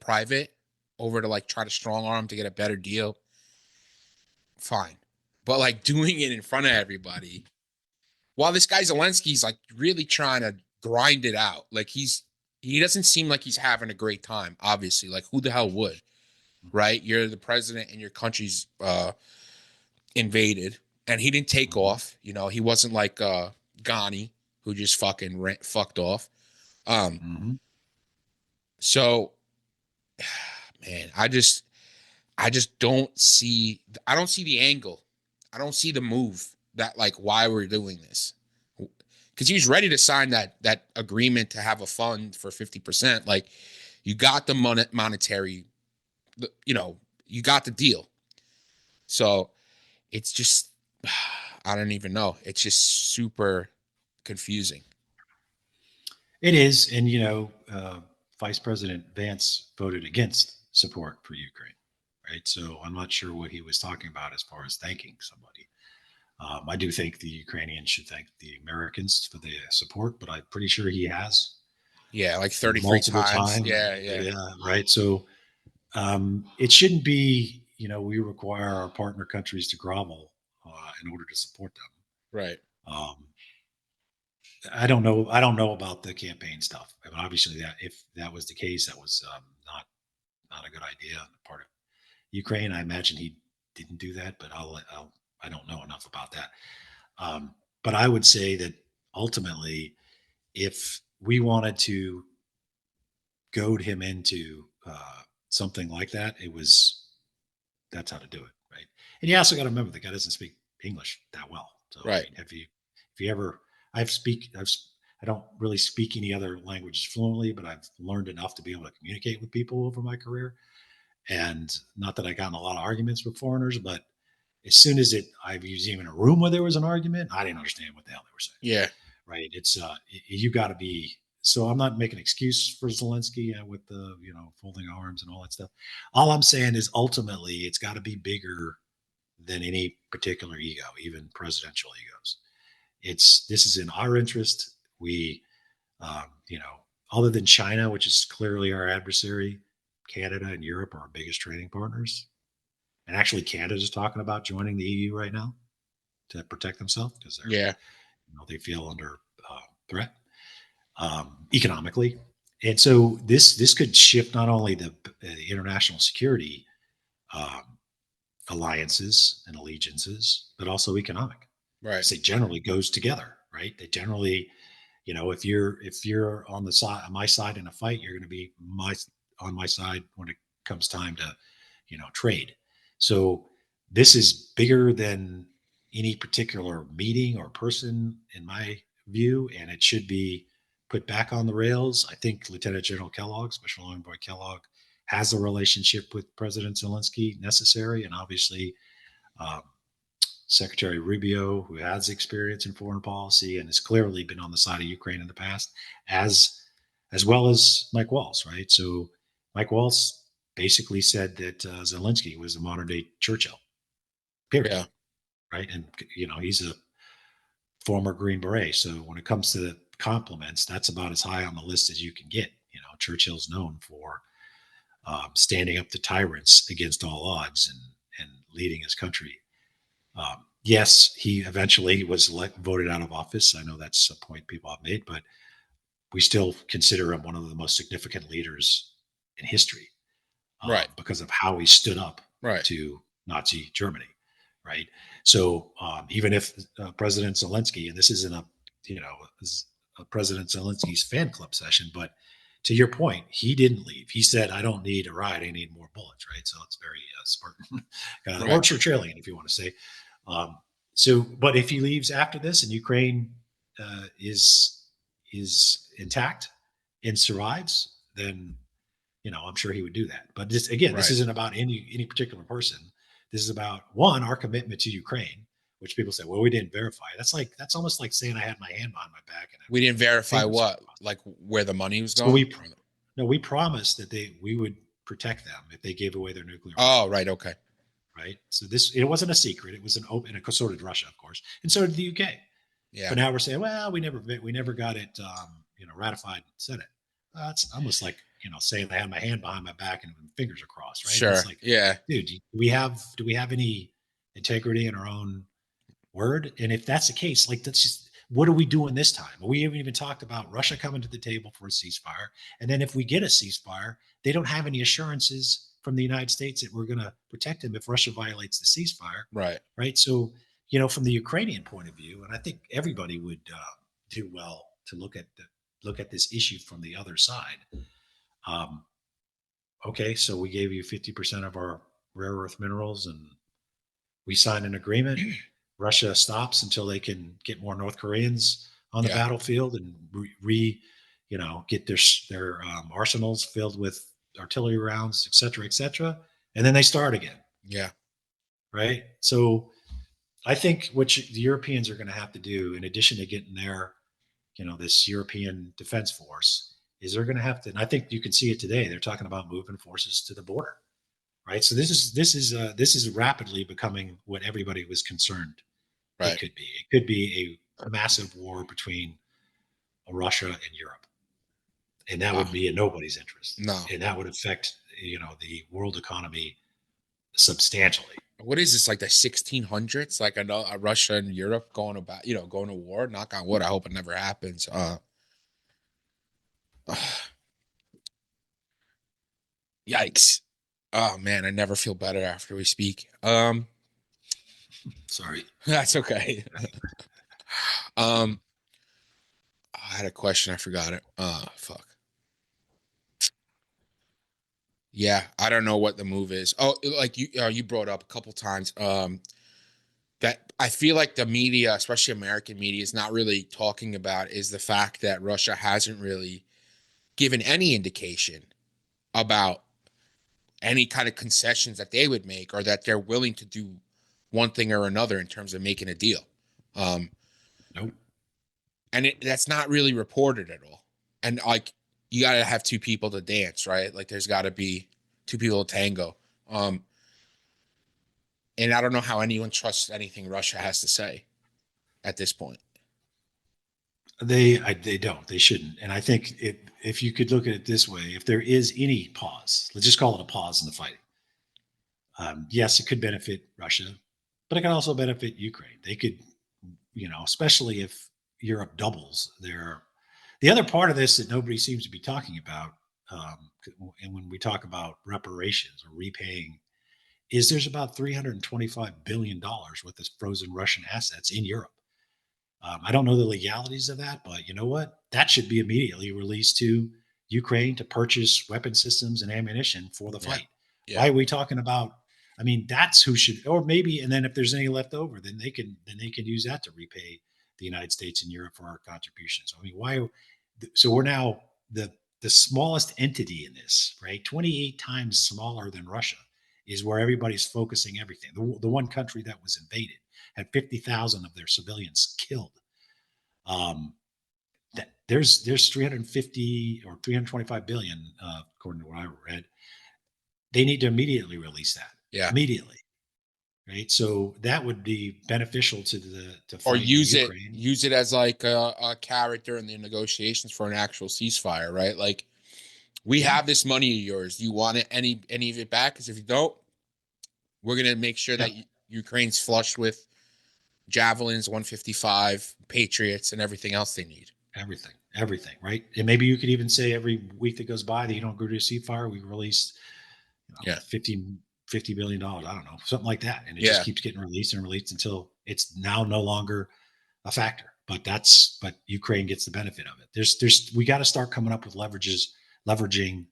private over to like try to strong arm to get a better deal. Fine, but like doing it in front of everybody, while this guy Zelensky's like really trying to grind it out. Like he doesn't seem like he's having a great time. Obviously, like who the hell would, right? You're the president and your country's invaded, and he didn't take off. He wasn't like Ghani who just fucking fucked off. So, man, I just don't see. I don't see the angle. I don't see the move that like why we're doing this. Because he was ready to sign that agreement to have a fund for 50%. Like, you got the monetary, you got the deal. So it's just, I don't even know. It's just super confusing. It is. And, Vice President Vance voted against support for Ukraine, right? So I'm not sure what he was talking about as far as thanking somebody. I do think the Ukrainians should thank the Americans for the support, but I'm pretty sure he has. Yeah, like 33 times. Yeah. Right. So it shouldn't be, we require our partner countries to grovel in order to support them. Right. I don't know about the campaign stuff. I mean, obviously, that if that was the case, that was not a good idea on the part of Ukraine. I imagine he didn't do that, but I don't know enough about that. But I would say that ultimately, if we wanted to goad him into something like that, that's how to do it, right? And you also got to remember the guy doesn't speak English that well. So right. I mean, if you ever, I don't really speak any other languages fluently, but I've learned enough to be able to communicate with people over my career. And not that I got in a lot of arguments with foreigners, but as soon as I was even in a room where there was an argument, I didn't understand what the hell they were saying. Yeah. Right. It's you got to be. So I'm not making an excuse for Zelensky with the folding arms and all that stuff. All I'm saying is ultimately it's got to be bigger than any particular ego, even presidential egos. This is in our interest. We, other than China, which is clearly our adversary, Canada and Europe are our biggest trading partners. And actually, Canada's talking about joining the EU right now to protect themselves because they feel under threat economically. And so this could shift not only the international security alliances and allegiances, but also economic. Right. It generally goes together, right? They generally, if you're on my side in a fight, you're going to be on my side when it comes time to, trade. So this is bigger than any particular meeting or person, in my view, and it should be put back on the rails. I think Lieutenant General Kellogg, Special Envoy Kellogg, has a relationship with President Zelensky necessary, and obviously Secretary Rubio, who has experience in foreign policy and has clearly been on the side of Ukraine in the past, as well as Mike Waltz, right? So Mike Waltz basically said that Zelensky was a modern day Churchill, period. Yeah. Right. And, he's a former Green Beret. So when it comes to the compliments, that's about as high on the list as you can get. Churchill's known for standing up to tyrants against all odds and leading his country. Yes, he eventually was voted out of office. I know that's a point people have made, but we still consider him one of the most significant leaders in history. Right. Because of how he stood up to Nazi Germany, right? So even if President Zelensky, and this isn't a President Zelensky's fan club session, but to your point, he didn't leave. He said, "I don't need a ride. I need more bullets." Right? So it's very Spartan, or Churchillian, if you want to say. But if he leaves after this, and Ukraine is intact and survives, then I'm sure he would do that. But this, again, this Right. isn't about any particular person. This is about, one, our commitment to Ukraine, which people say, well, we didn't verify. That's almost like saying I had my hand behind my back and We didn't verify fingers what, crossed. like where the money was So going. we promised that we would protect them if they gave away their nuclear Oh, weapons. right. Okay. Right. So it wasn't a secret. It was an open, and so did Russia, of course, and so did the UK. Yeah. But now we're saying, well, we never got it, ratified in the Senate. It's almost like, saying I had my hand behind my back and fingers are crossed, right? Sure. It's like, yeah. dude, do we have any integrity in our own word? And if that's the case, like, that's just, what are we doing this time? We haven't even talked about Russia coming to the table for a ceasefire. And then if we get a ceasefire, they don't have any assurances from the United States that we're going to protect them if Russia violates the ceasefire. Right. Right. So, from the Ukrainian point of view, and I think everybody would do well to look at this issue from the other side. Okay, so we gave you 50% of our rare earth minerals, and we signed an agreement. Russia stops until they can get more North Koreans on the battlefield and get their arsenals filled with artillery rounds, et cetera, and then they start again. Yeah. Right. So I think what the Europeans are going to have to do, in addition to getting their, this European defense force, is they're going to have to, and I think you can see it today. They're talking about moving forces to the border, right? So this is rapidly becoming what everybody was concerned it could be. It could be a massive war between Russia and Europe, and that would be in nobody's interest. No, and that would affect the world economy substantially. What is this, like the 1600s? Like Russia and Europe going to war? Knock on wood. I hope it never happens. Yikes. Oh man, I never feel better after we speak. Sorry. That's okay. I had a question, I forgot it. Fuck. Yeah, I don't know what the move is. Oh, like you brought up a couple times that I feel like the media, especially American media, is not really talking about is the fact that Russia hasn't really given any indication about any kind of concessions that they would make, or that they're willing to do one thing or another in terms of making a deal. Nope. And that's not really reported at all. And like, you got to have two people to dance, right? Like there's got to be two people to tango. And I don't know how anyone trusts anything Russia has to say at this point. They don't. They shouldn't. And I think if you could look at it this way, if there is any pause, let's just call it a pause in the fighting. Yes, it could benefit Russia, but it can also benefit Ukraine. They could, especially if Europe doubles their. The other part of this that nobody seems to be talking about, and when we talk about reparations or repaying, is there's about $325 billion worth of frozen Russian assets in Europe. I don't know the legalities of that, but you know what? That should be immediately released to Ukraine to purchase weapon systems and ammunition for the fight. Yeah. Why are we talking about? I mean, that's who should, or maybe, and then if there's any left over, then they can use that to repay the United States and Europe for our contributions. I mean, why? So we're now the smallest entity in this, right? 28 times smaller than Russia is where everybody's focusing everything. The one country that was invaded had 50,000 of their civilians killed. There's 350 or 325 billion, according to what I read. They need to immediately release that. Yeah, immediately. Right, so that would be beneficial to or use it as like a character in the negotiations for an actual ceasefire, right? Like, we have this money of yours. Do you want it, any of it back? Because if you don't, we're gonna make sure that Ukraine's flushed with Javelins, 155, Patriots, and everything else they need. Everything, right? And maybe you could even say every week that goes by that you don't agree to a ceasefire, we release $50 billion. I don't know, something like that. And it just keeps getting released and released until it's now no longer a factor. But Ukraine gets the benefit of it. We got to start coming up with leveraging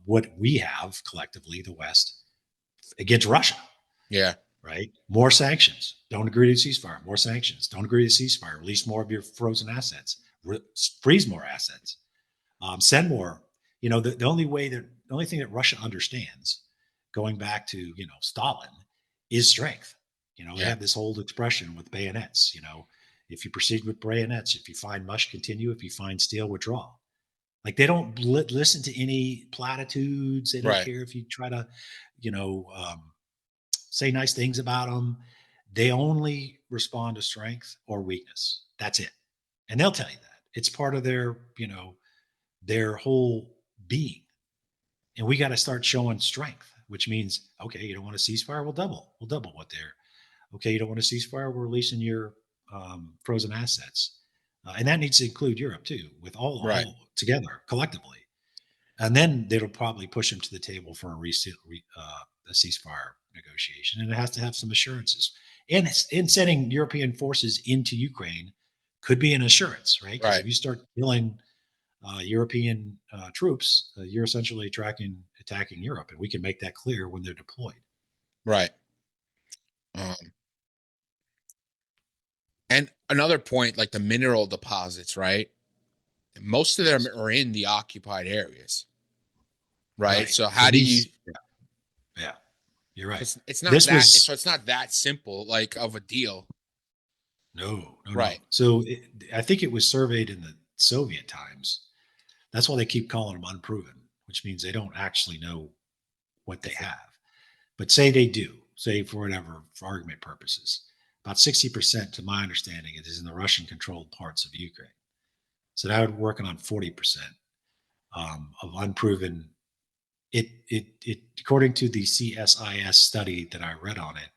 what we have collectively, the West, against Russia. Yeah. Right. More sanctions. Don't agree to ceasefire. More sanctions. Don't agree to ceasefire. Release more of your frozen assets. Freeze more assets. Send more the only thing that Russia understands, going back to, Stalin, is strength. They have this old expression with bayonets, if you proceed with bayonets, if you find mush, continue. If you find steel, withdraw. Like, they don't listen to any platitudes. They don't care if you try to, say nice things about them. They only respond to strength or weakness. That's it. And they'll tell you that. It's part of their, their whole being. And we got to start showing strength, which means, okay, you don't want a ceasefire? We'll double what they're. Okay, you don't want a ceasefire? We're releasing your frozen assets. And that needs to include Europe too, with all together, collectively. And then it'll probably push them to the table for a ceasefire negotiation. And it has to have some assurances. And in sending European forces into Ukraine could be an assurance, right? Because if you start killing European troops, you're essentially attacking Europe. And we can make that clear when they're deployed. Right. And another point, like the mineral deposits, right? Most of them are in the occupied areas, right? So how do you? Yeah, you're right. It's not so it's not that simple, like, of a deal. No. Right. So I think it was surveyed in the Soviet times. That's why they keep calling them unproven, which means they don't actually know what they have. But say they do, say for argument purposes, about 60%, to my understanding, it is in the Russian-controlled parts of Ukraine. So that would work on 40% of unproven. It according to the CSIS study that I read on it,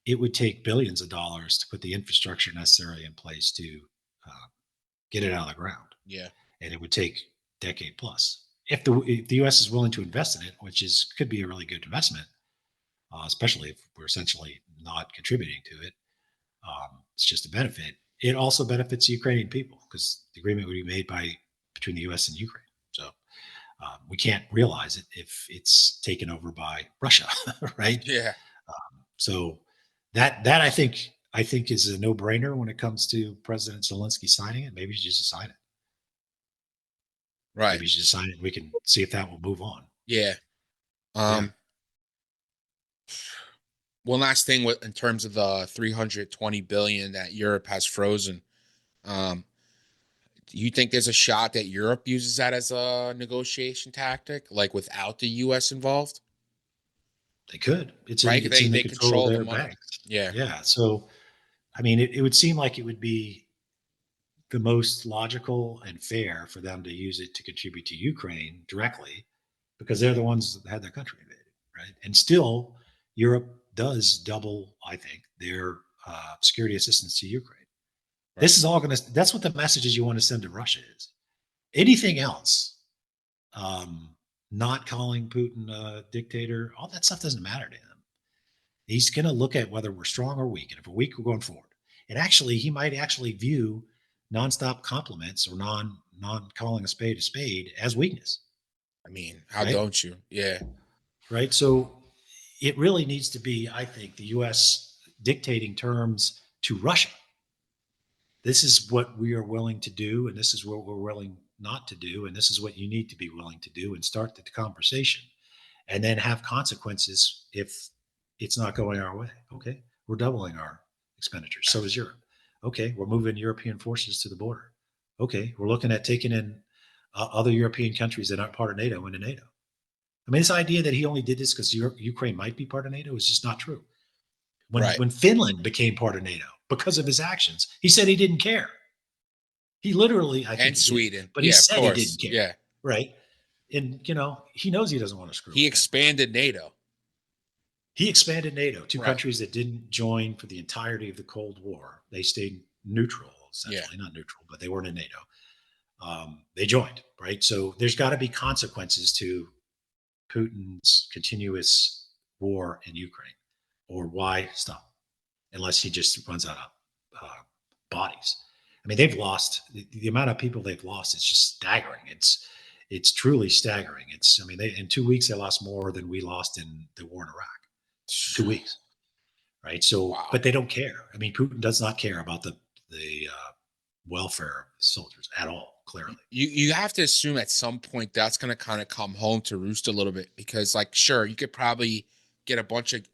it would take billions of dollars to put the infrastructure necessary in place to get it out of the ground. Yeah, and it would take decade plus. If the U.S. is willing to invest in it, which could be a really good investment, especially if we're essentially not contributing to it. It's just a benefit. It also benefits the Ukrainian people because the agreement would be made between the U.S. and Ukraine. So we can't realize it if it's taken over by Russia, right? Yeah. So that I think is a no-brainer when it comes to President Zelensky signing it. Maybe he should just sign it. Right. Maybe he should just sign it. And we can see if that will move on. Yeah. One last thing in terms of the 320 billion that Europe has frozen. Do you think there's a shot that Europe uses that as a negotiation tactic, like without the U.S. involved? They could. It's right. In the control of their the money. banks. Yeah. Yeah. So, I mean, it would seem like it would be the most logical and fair for them to use it to contribute to Ukraine directly, because they're the ones that had their country invaded, right? And still, Europe does double, I think, their security assistance to Ukraine. Right. This is all that's what the messages you want to send to Russia is. Anything else, not calling Putin a dictator, all that stuff doesn't matter to him. He's going to look at whether we're strong or weak. And if we're weak, we're going forward. And actually, he might actually view nonstop compliments or non calling a spade as weakness. I mean, how don't you? Yeah. Right. So it really needs to be, I think, the U.S. dictating terms to Russia. This is what we are willing to do, and this is what we're willing not to do, and this is what you need to be willing to do, and start the conversation, and then have consequences if it's not going our way. Okay, we're doubling our expenditures. So is Europe. Okay, we're moving European forces to the border. Okay, we're looking at taking in other European countries that aren't part of NATO into NATO. I mean, this idea that he only did this because Ukraine might be part of NATO is just not true. When Finland became part of NATO because of his actions, he said he didn't care. He literally, I think, and Sweden, but he said he didn't care. Yeah, right. And he knows he doesn't want to screw. He expanded NATO. He expanded NATO to countries that didn't join for the entirety of the Cold War. They stayed neutral, essentially, not neutral, but they weren't in NATO. They joined, right? So there's got to be consequences to Putin's continuous war in Ukraine, or why stop? Unless he just runs out of bodies. I mean, they've lost the amount of people they've lost. It's just staggering. It's truly staggering. In 2 weeks they lost more than we lost in the war in Iraq. 2 weeks, right? So, but they don't care. I mean, Putin does not care about the welfare of soldiers at all. clearly. You have to assume at some point that's going to kind of come home to roost a little bit, because like, sure, you could probably get a bunch of,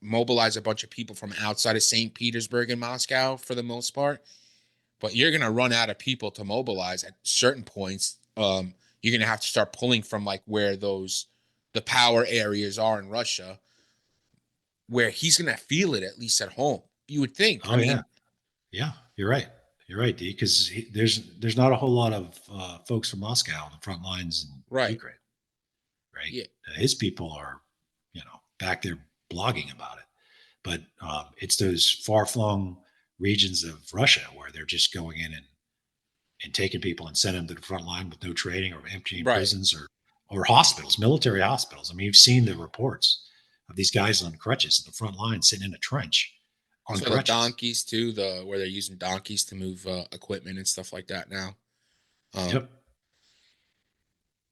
mobilize a bunch of people from outside of St. Petersburg and Moscow for the most part, but you're going to run out of people to mobilize at certain points. You're going to have to start pulling from like where the power areas are in Russia, where he's going to feel it, at least at home. You would think. Oh, yeah, you're right. You're right, D, because there's not a whole lot of folks from Moscow on the front lines in Right. Ukraine, right? Yeah. His people are, back there blogging about it, but it's those far-flung regions of Russia where they're just going in and taking people and sending them to the front line with no training, or emptying Right. prisons or hospitals, military hospitals. I mean, you've seen the reports of these guys on crutches in the front line sitting in a trench on So crutches. the donkeys too, where they're using donkeys to move equipment and stuff like that now. Yep.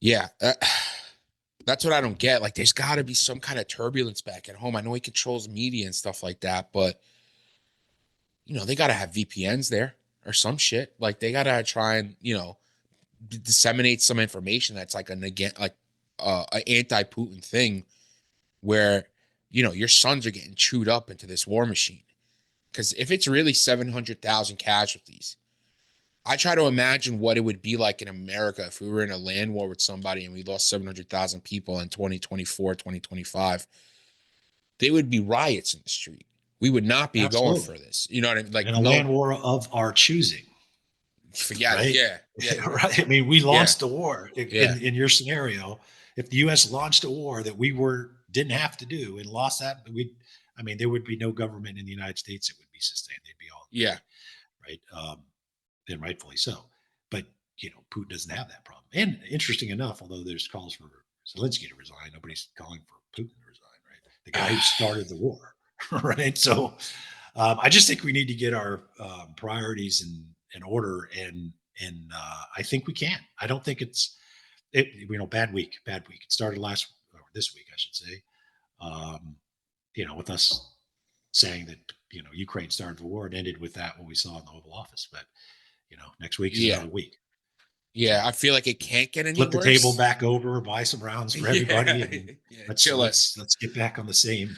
Yeah, that's what I don't get. Like, there's got to be some kind of turbulence back at home. I know he controls media and stuff like that, but they got to have VPNs there or some shit. Like, they got to try and disseminate some information that's like an anti-Putin thing, where your sons are getting chewed up into this war machine. Because if it's really 700,000 casualties, I try to imagine what it would be like in America if we were in a land war with somebody and we lost 700,000 people in 2024, 2025. They would be riots in the street. We would not be going for this. You know what I mean? Like, in a land war of our choosing. Forget right? it. Yeah. Right. I mean, we launched a war. In your scenario, if the U.S. launched a war that we didn't have to do and lost that, there would be no government in the United States that would be sustained. They'd be all right. And rightfully so. But Putin doesn't have that problem. And interesting enough, although there's calls for Zelensky to resign, nobody's calling for Putin to resign. Right, the guy who started the war. Right. So I just think we need to get our priorities in order, and I think we can. I don't think bad week. It started this week, I should say. With us saying that Ukraine started the war and ended with that what we saw in the Oval Office. But next week is another week. Yeah, so I feel like it can't get any flip worse. The table back over, buy some rounds for everybody, and let's get back on the same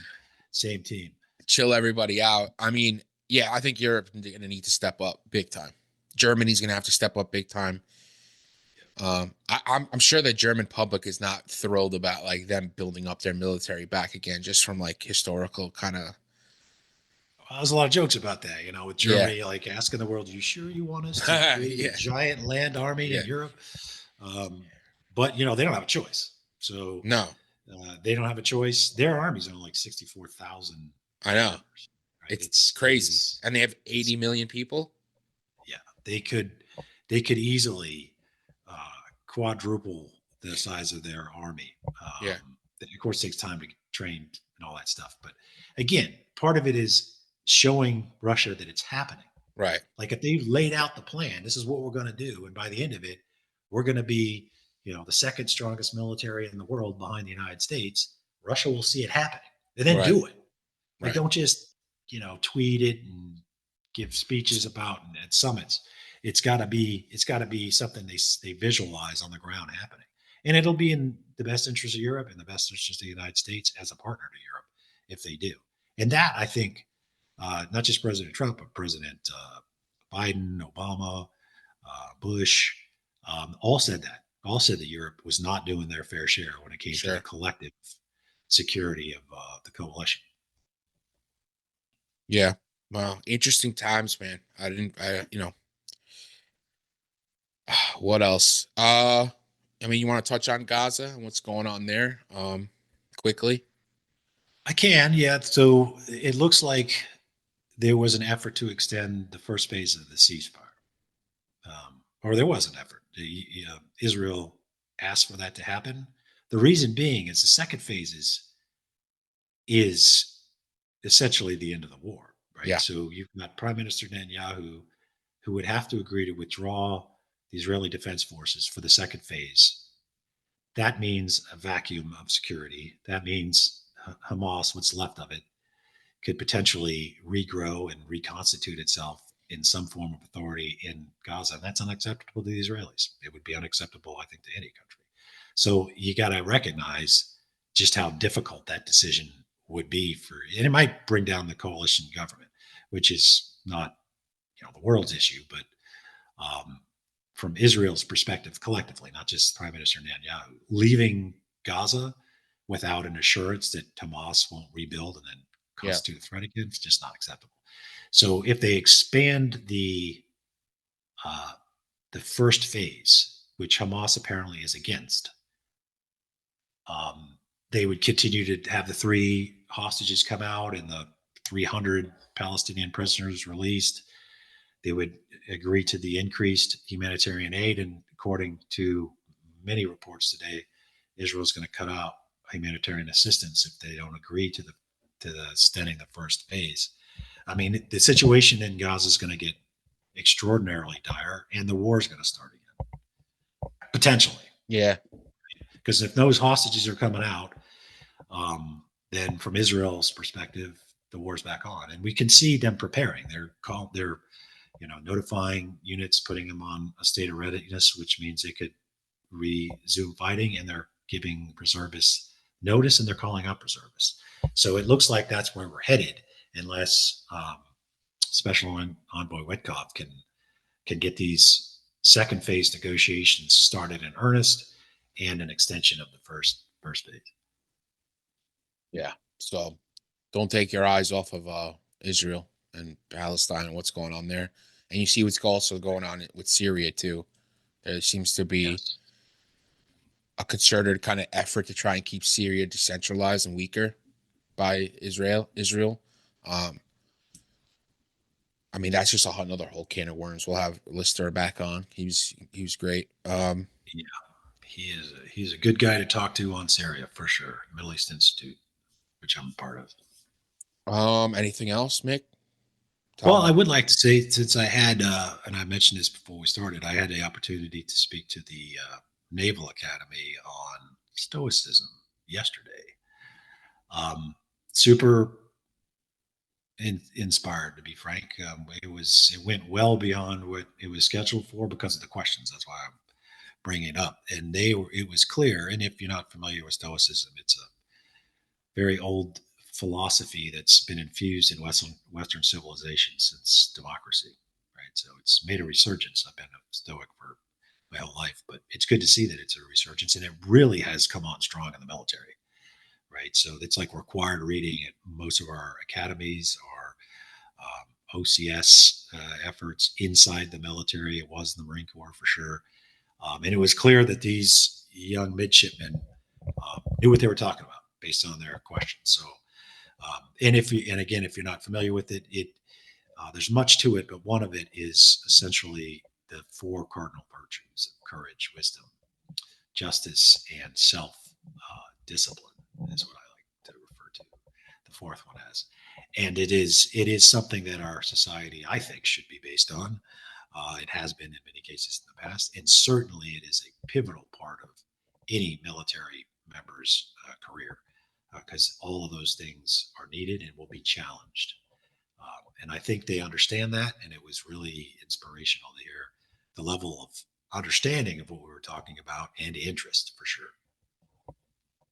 team. Chill everybody out. I mean, yeah, I think Europe's going to need to step up big time. Germany's going to have to step up big time. I'm sure the German public is not thrilled about like them building up their military back again, just from like historical kind of. Well, there's a lot of jokes about that, with Germany, like asking the world, "You sure you want us to create a giant land army in Europe?" But they don't have a choice. So no, they don't have a choice. Their army's only like 64,000. I know. Members, right? It's crazy, and they have 80 million people. Yeah, they could easily quadruple the size of their army. Of course, it takes time to train and all that stuff. But again, part of it is showing Russia that it's happening. Right. Like if they've laid out the plan, this is what we're going to do, and by the end of it, we're going to be, the second strongest military in the world behind the United States. Russia will see it happening, and then do it. They don't just, tweet it and give speeches about at summits. It's got to be something they visualize on the ground happening, and it'll be in the best interest of Europe and the best interest of the United States as a partner to Europe if they do. And that, I think, not just President Trump, but President Biden, Obama, Bush, all said that. All said that Europe was not doing their fair share when it came to the collective security of the coalition. Yeah. Well, interesting times, man. What else? You want to touch on Gaza and what's going on there quickly? I can, yeah. So it looks like there was an effort to extend the first phase of the ceasefire. Or there was an effort. Israel asked for that to happen. The reason being is the second phase is essentially the end of the war, right? Yeah. So you've got Prime Minister Netanyahu, who would have to agree to withdraw the Israeli Defense Forces for the second phase. That means a vacuum of security. That means Hamas, what's left of it, could potentially regrow and reconstitute itself in some form of authority in Gaza. And that's unacceptable to the Israelis. It would be unacceptable, I think, to any country. So you got to recognize just how difficult that decision would be and it might bring down the coalition government, which is not, the world's issue, but from Israel's perspective, collectively, not just Prime Minister Netanyahu, leaving Gaza without an assurance that Hamas won't rebuild and then constitute a threat again, it's just not acceptable. So if they expand the first phase, which Hamas apparently is against, they would continue to have the 3 hostages come out and the 300 Palestinian prisoners released. They would agree to the increased humanitarian aid. And according to many reports today, Israel is going to cut out humanitarian assistance if they don't agree to the extending the first phase. I mean, the situation in Gaza is going to get extraordinarily dire, and the war is going to start again, potentially. Yeah. Because if those hostages are coming out, then from Israel's perspective, the war's back on, and we can see them preparing. They're notifying units, putting them on a state of readiness, which means they could resume fighting, and they're giving reservists notice, and they're calling up reservists. So it looks like that's where we're headed, unless Special Envoy Witkoff can get these second phase negotiations started in earnest and an extension of the first phase. Yeah. So don't take your eyes off of Israel and Palestine and what's going on there. And you see what's also going on with Syria too. There seems to be a concerted kind of effort to try and keep Syria decentralized and weaker by Israel. I mean, that's just another whole can of worms. We'll have Lister back on. He was great. He's a good guy to talk to on Syria for sure. Middle East Institute, which I'm a part of. Anything else, Mick? Well, I would like to say, since I had, and I mentioned this before we started, I had the opportunity to speak to the Naval Academy on Stoicism yesterday. Super inspired, to be frank. It went well beyond what it was scheduled for because of the questions. That's why I'm bringing it up. And it was clear. And if you're not familiar with Stoicism, it's a very old philosophy that's been infused in Western civilization since democracy, right? So it's made a resurgence. I've been a Stoic for my whole life, but it's good to see that it's a resurgence, and it really has come on strong in the military, right? So it's like required reading at most of our academies, our OCS efforts inside the military. It was in the Marine Corps for sure. And it was clear that these young midshipmen knew what they were talking about based on their questions. So, and if you're not familiar with it, there's much to it, but one of it is essentially the 4 cardinal virtues of courage, wisdom, justice, and self-discipline is what I like to refer to the 4th one as. And it is something that our society, I think, should be based on. It has been in many cases in the past, and certainly it is a pivotal part of any military member's career, because all of those things are needed and will be challenged. And I think they understand that, and it was really inspirational to hear the level of understanding of what we were talking about and interest for sure.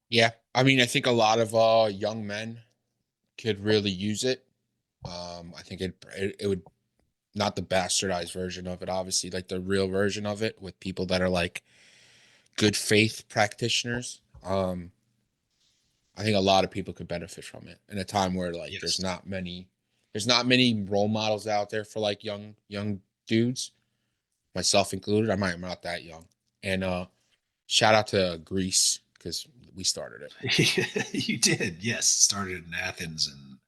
Yeah, I mean, I think a lot of young men could really use it. I think it would, not the bastardized version of it, obviously, like the real version of it with people that are like good faith practitioners. I think a lot of people could benefit from it in a time where there's not many role models out there for like young dudes, myself included. I'm not that young. And shout out to Greece, because we started it. You did, yes. Started in Athens, and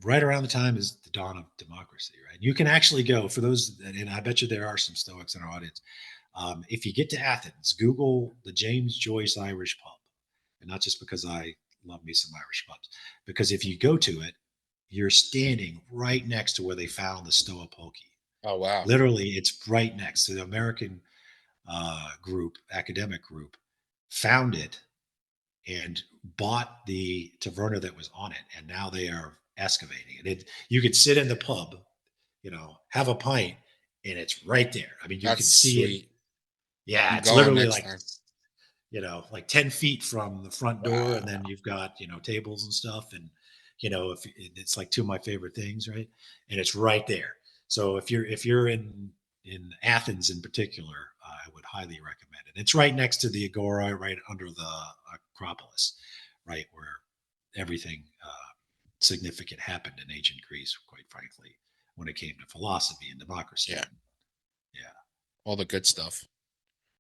right around the time is the dawn of democracy, right? You can actually go, for those, and I bet you there are some Stoics in our audience. If you get to Athens, Google the James Joyce Irish Pub. And not just because I love me some Irish pubs, because if you go to it, you're standing right next to where they found the Stoa Pulci. Oh, wow. Literally, it's right next to the American academic group, found it and bought the taverna that was on it, and now they are excavating it. You could sit in the pub, have a pint, and it's right there. I mean, you That's can see it. sweet. Yeah, I'm it's going literally next like time. like 10 feet from the front door, Wow. and then you've got tables and stuff, and if it's like two of my favorite things, right? And it's right there. So if you're in Athens in particular, I would highly recommend it. It's right next to the Agora, right under the Acropolis, right where everything significant happened in ancient Greece, quite frankly, when it came to philosophy and democracy. Yeah. Yeah. All the good stuff.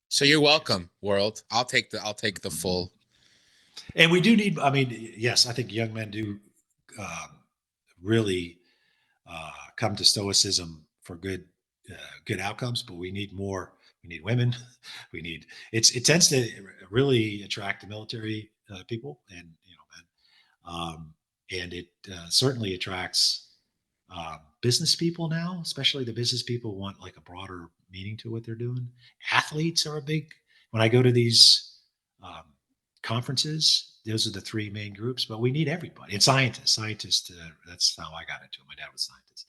So you're welcome, world. I'll take the full. And we do need, I mean, yes, I think young men do really come to Stoicism for good outcomes, but we need more. We need women. We need, it tends to really attract the military people and, men. And it certainly attracts business people now, especially the business people want like a broader meaning to what they're doing. Athletes are a big, when I go to these um, conferences, those are the three main groups, but we need everybody. And scientists, that's how I got into it. My dad was a scientist.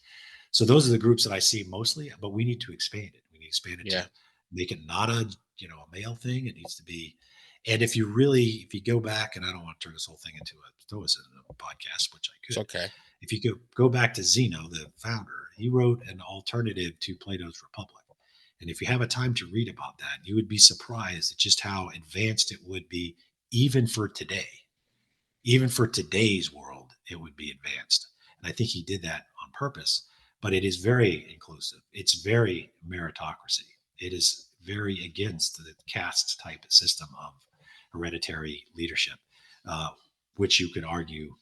So those are the groups that I see mostly, but we need to expand it. We need to expand it to make it not a male thing. It needs to be. And if you go back, and I don't want to turn this whole thing into a Stoicism podcast, which I could. It's okay. If you go back to Zeno, the founder, he wrote an alternative to Plato's Republic. And if you have a time to read about that, you would be surprised at just how advanced it would be, even for today. Even for today's world, it would be advanced. And I think he did that on purpose. But it is very inclusive. It's very meritocracy. It is very against the caste type system of hereditary leadership, which you could argue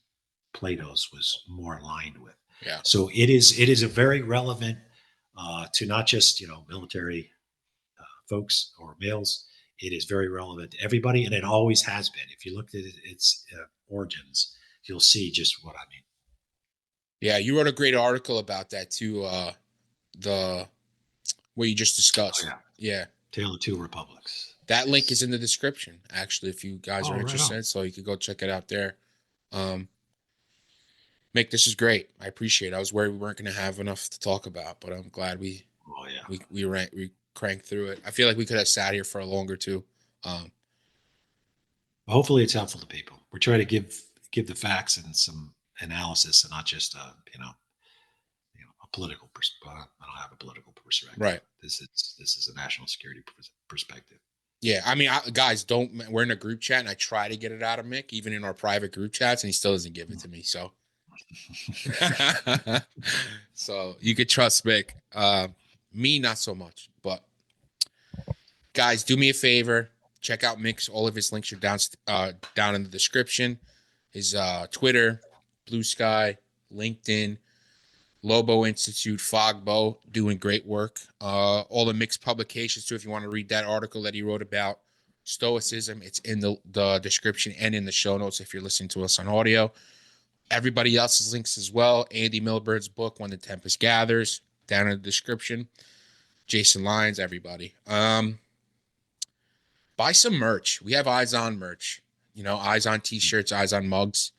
Plato's was more aligned with. Yeah. So it is a very relevant to not just military folks or males. It is very relevant to everybody, and it always has been. If you looked at its origins, you'll see just what I mean. Yeah, you wrote a great article about that too. The what you just discussed. Oh, yeah. Tale of Two Republics. That link is in the description, actually, if you guys are right interested. on. So you could go check it out there. Mick, this is great. I appreciate it. I was worried we weren't going to have enough to talk about, but I'm glad we cranked through it. I feel like we could have sat here for a longer too. Hopefully it's helpful to people. We're trying to give the facts and some analysis, and not just a political perspective. I don't have a political perspective. Right. This is a national security perspective. Yeah, I mean, guys, we're in a group chat, and I try to get it out of Mick, even in our private group chats, and he still doesn't give it to me. So, so you could trust Mick. Me, not so much. But guys, do me a favor. Check out Mick's. All of his links are down in the description. His Twitter, Blusky, LinkedIn, Lobo Institute, Fogbow, doing great work. All the Mick's publications too. If you want to read that article that he wrote about Stoicism, it's in the description and in the show notes if you're listening to us on audio. Everybody else's links as well. Andy Milburn's book, When the Tempest Gathers, down in the description. Jason Lyons, everybody. Buy some merch. We have Eyes On merch. Eyes On t-shirts, Eyes On mugs.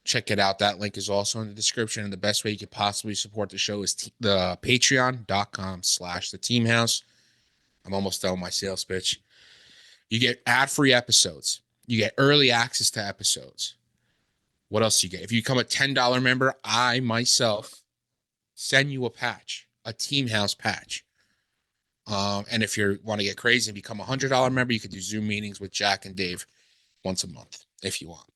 Check it out. That link is also in the description. And the best way you could possibly support the show is the patreon.com/theteamhouse. I'm almost done with my sales pitch. You get ad-free episodes. You get early access to episodes. What else do you get? If you become a $10 member, I myself send you a patch, a Team House patch. And if you want to get crazy and become a $100 member, you could do Zoom meetings with Jack and Dave once a month if you want.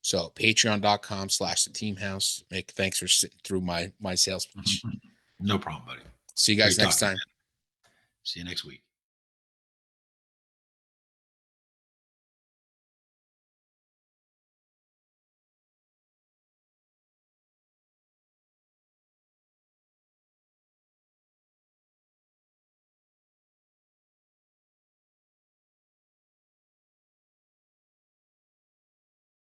So patreon.com/theteamhouse. Mick, thanks for sitting through my sales pitch. No problem, buddy. See you guys next time. See you next week.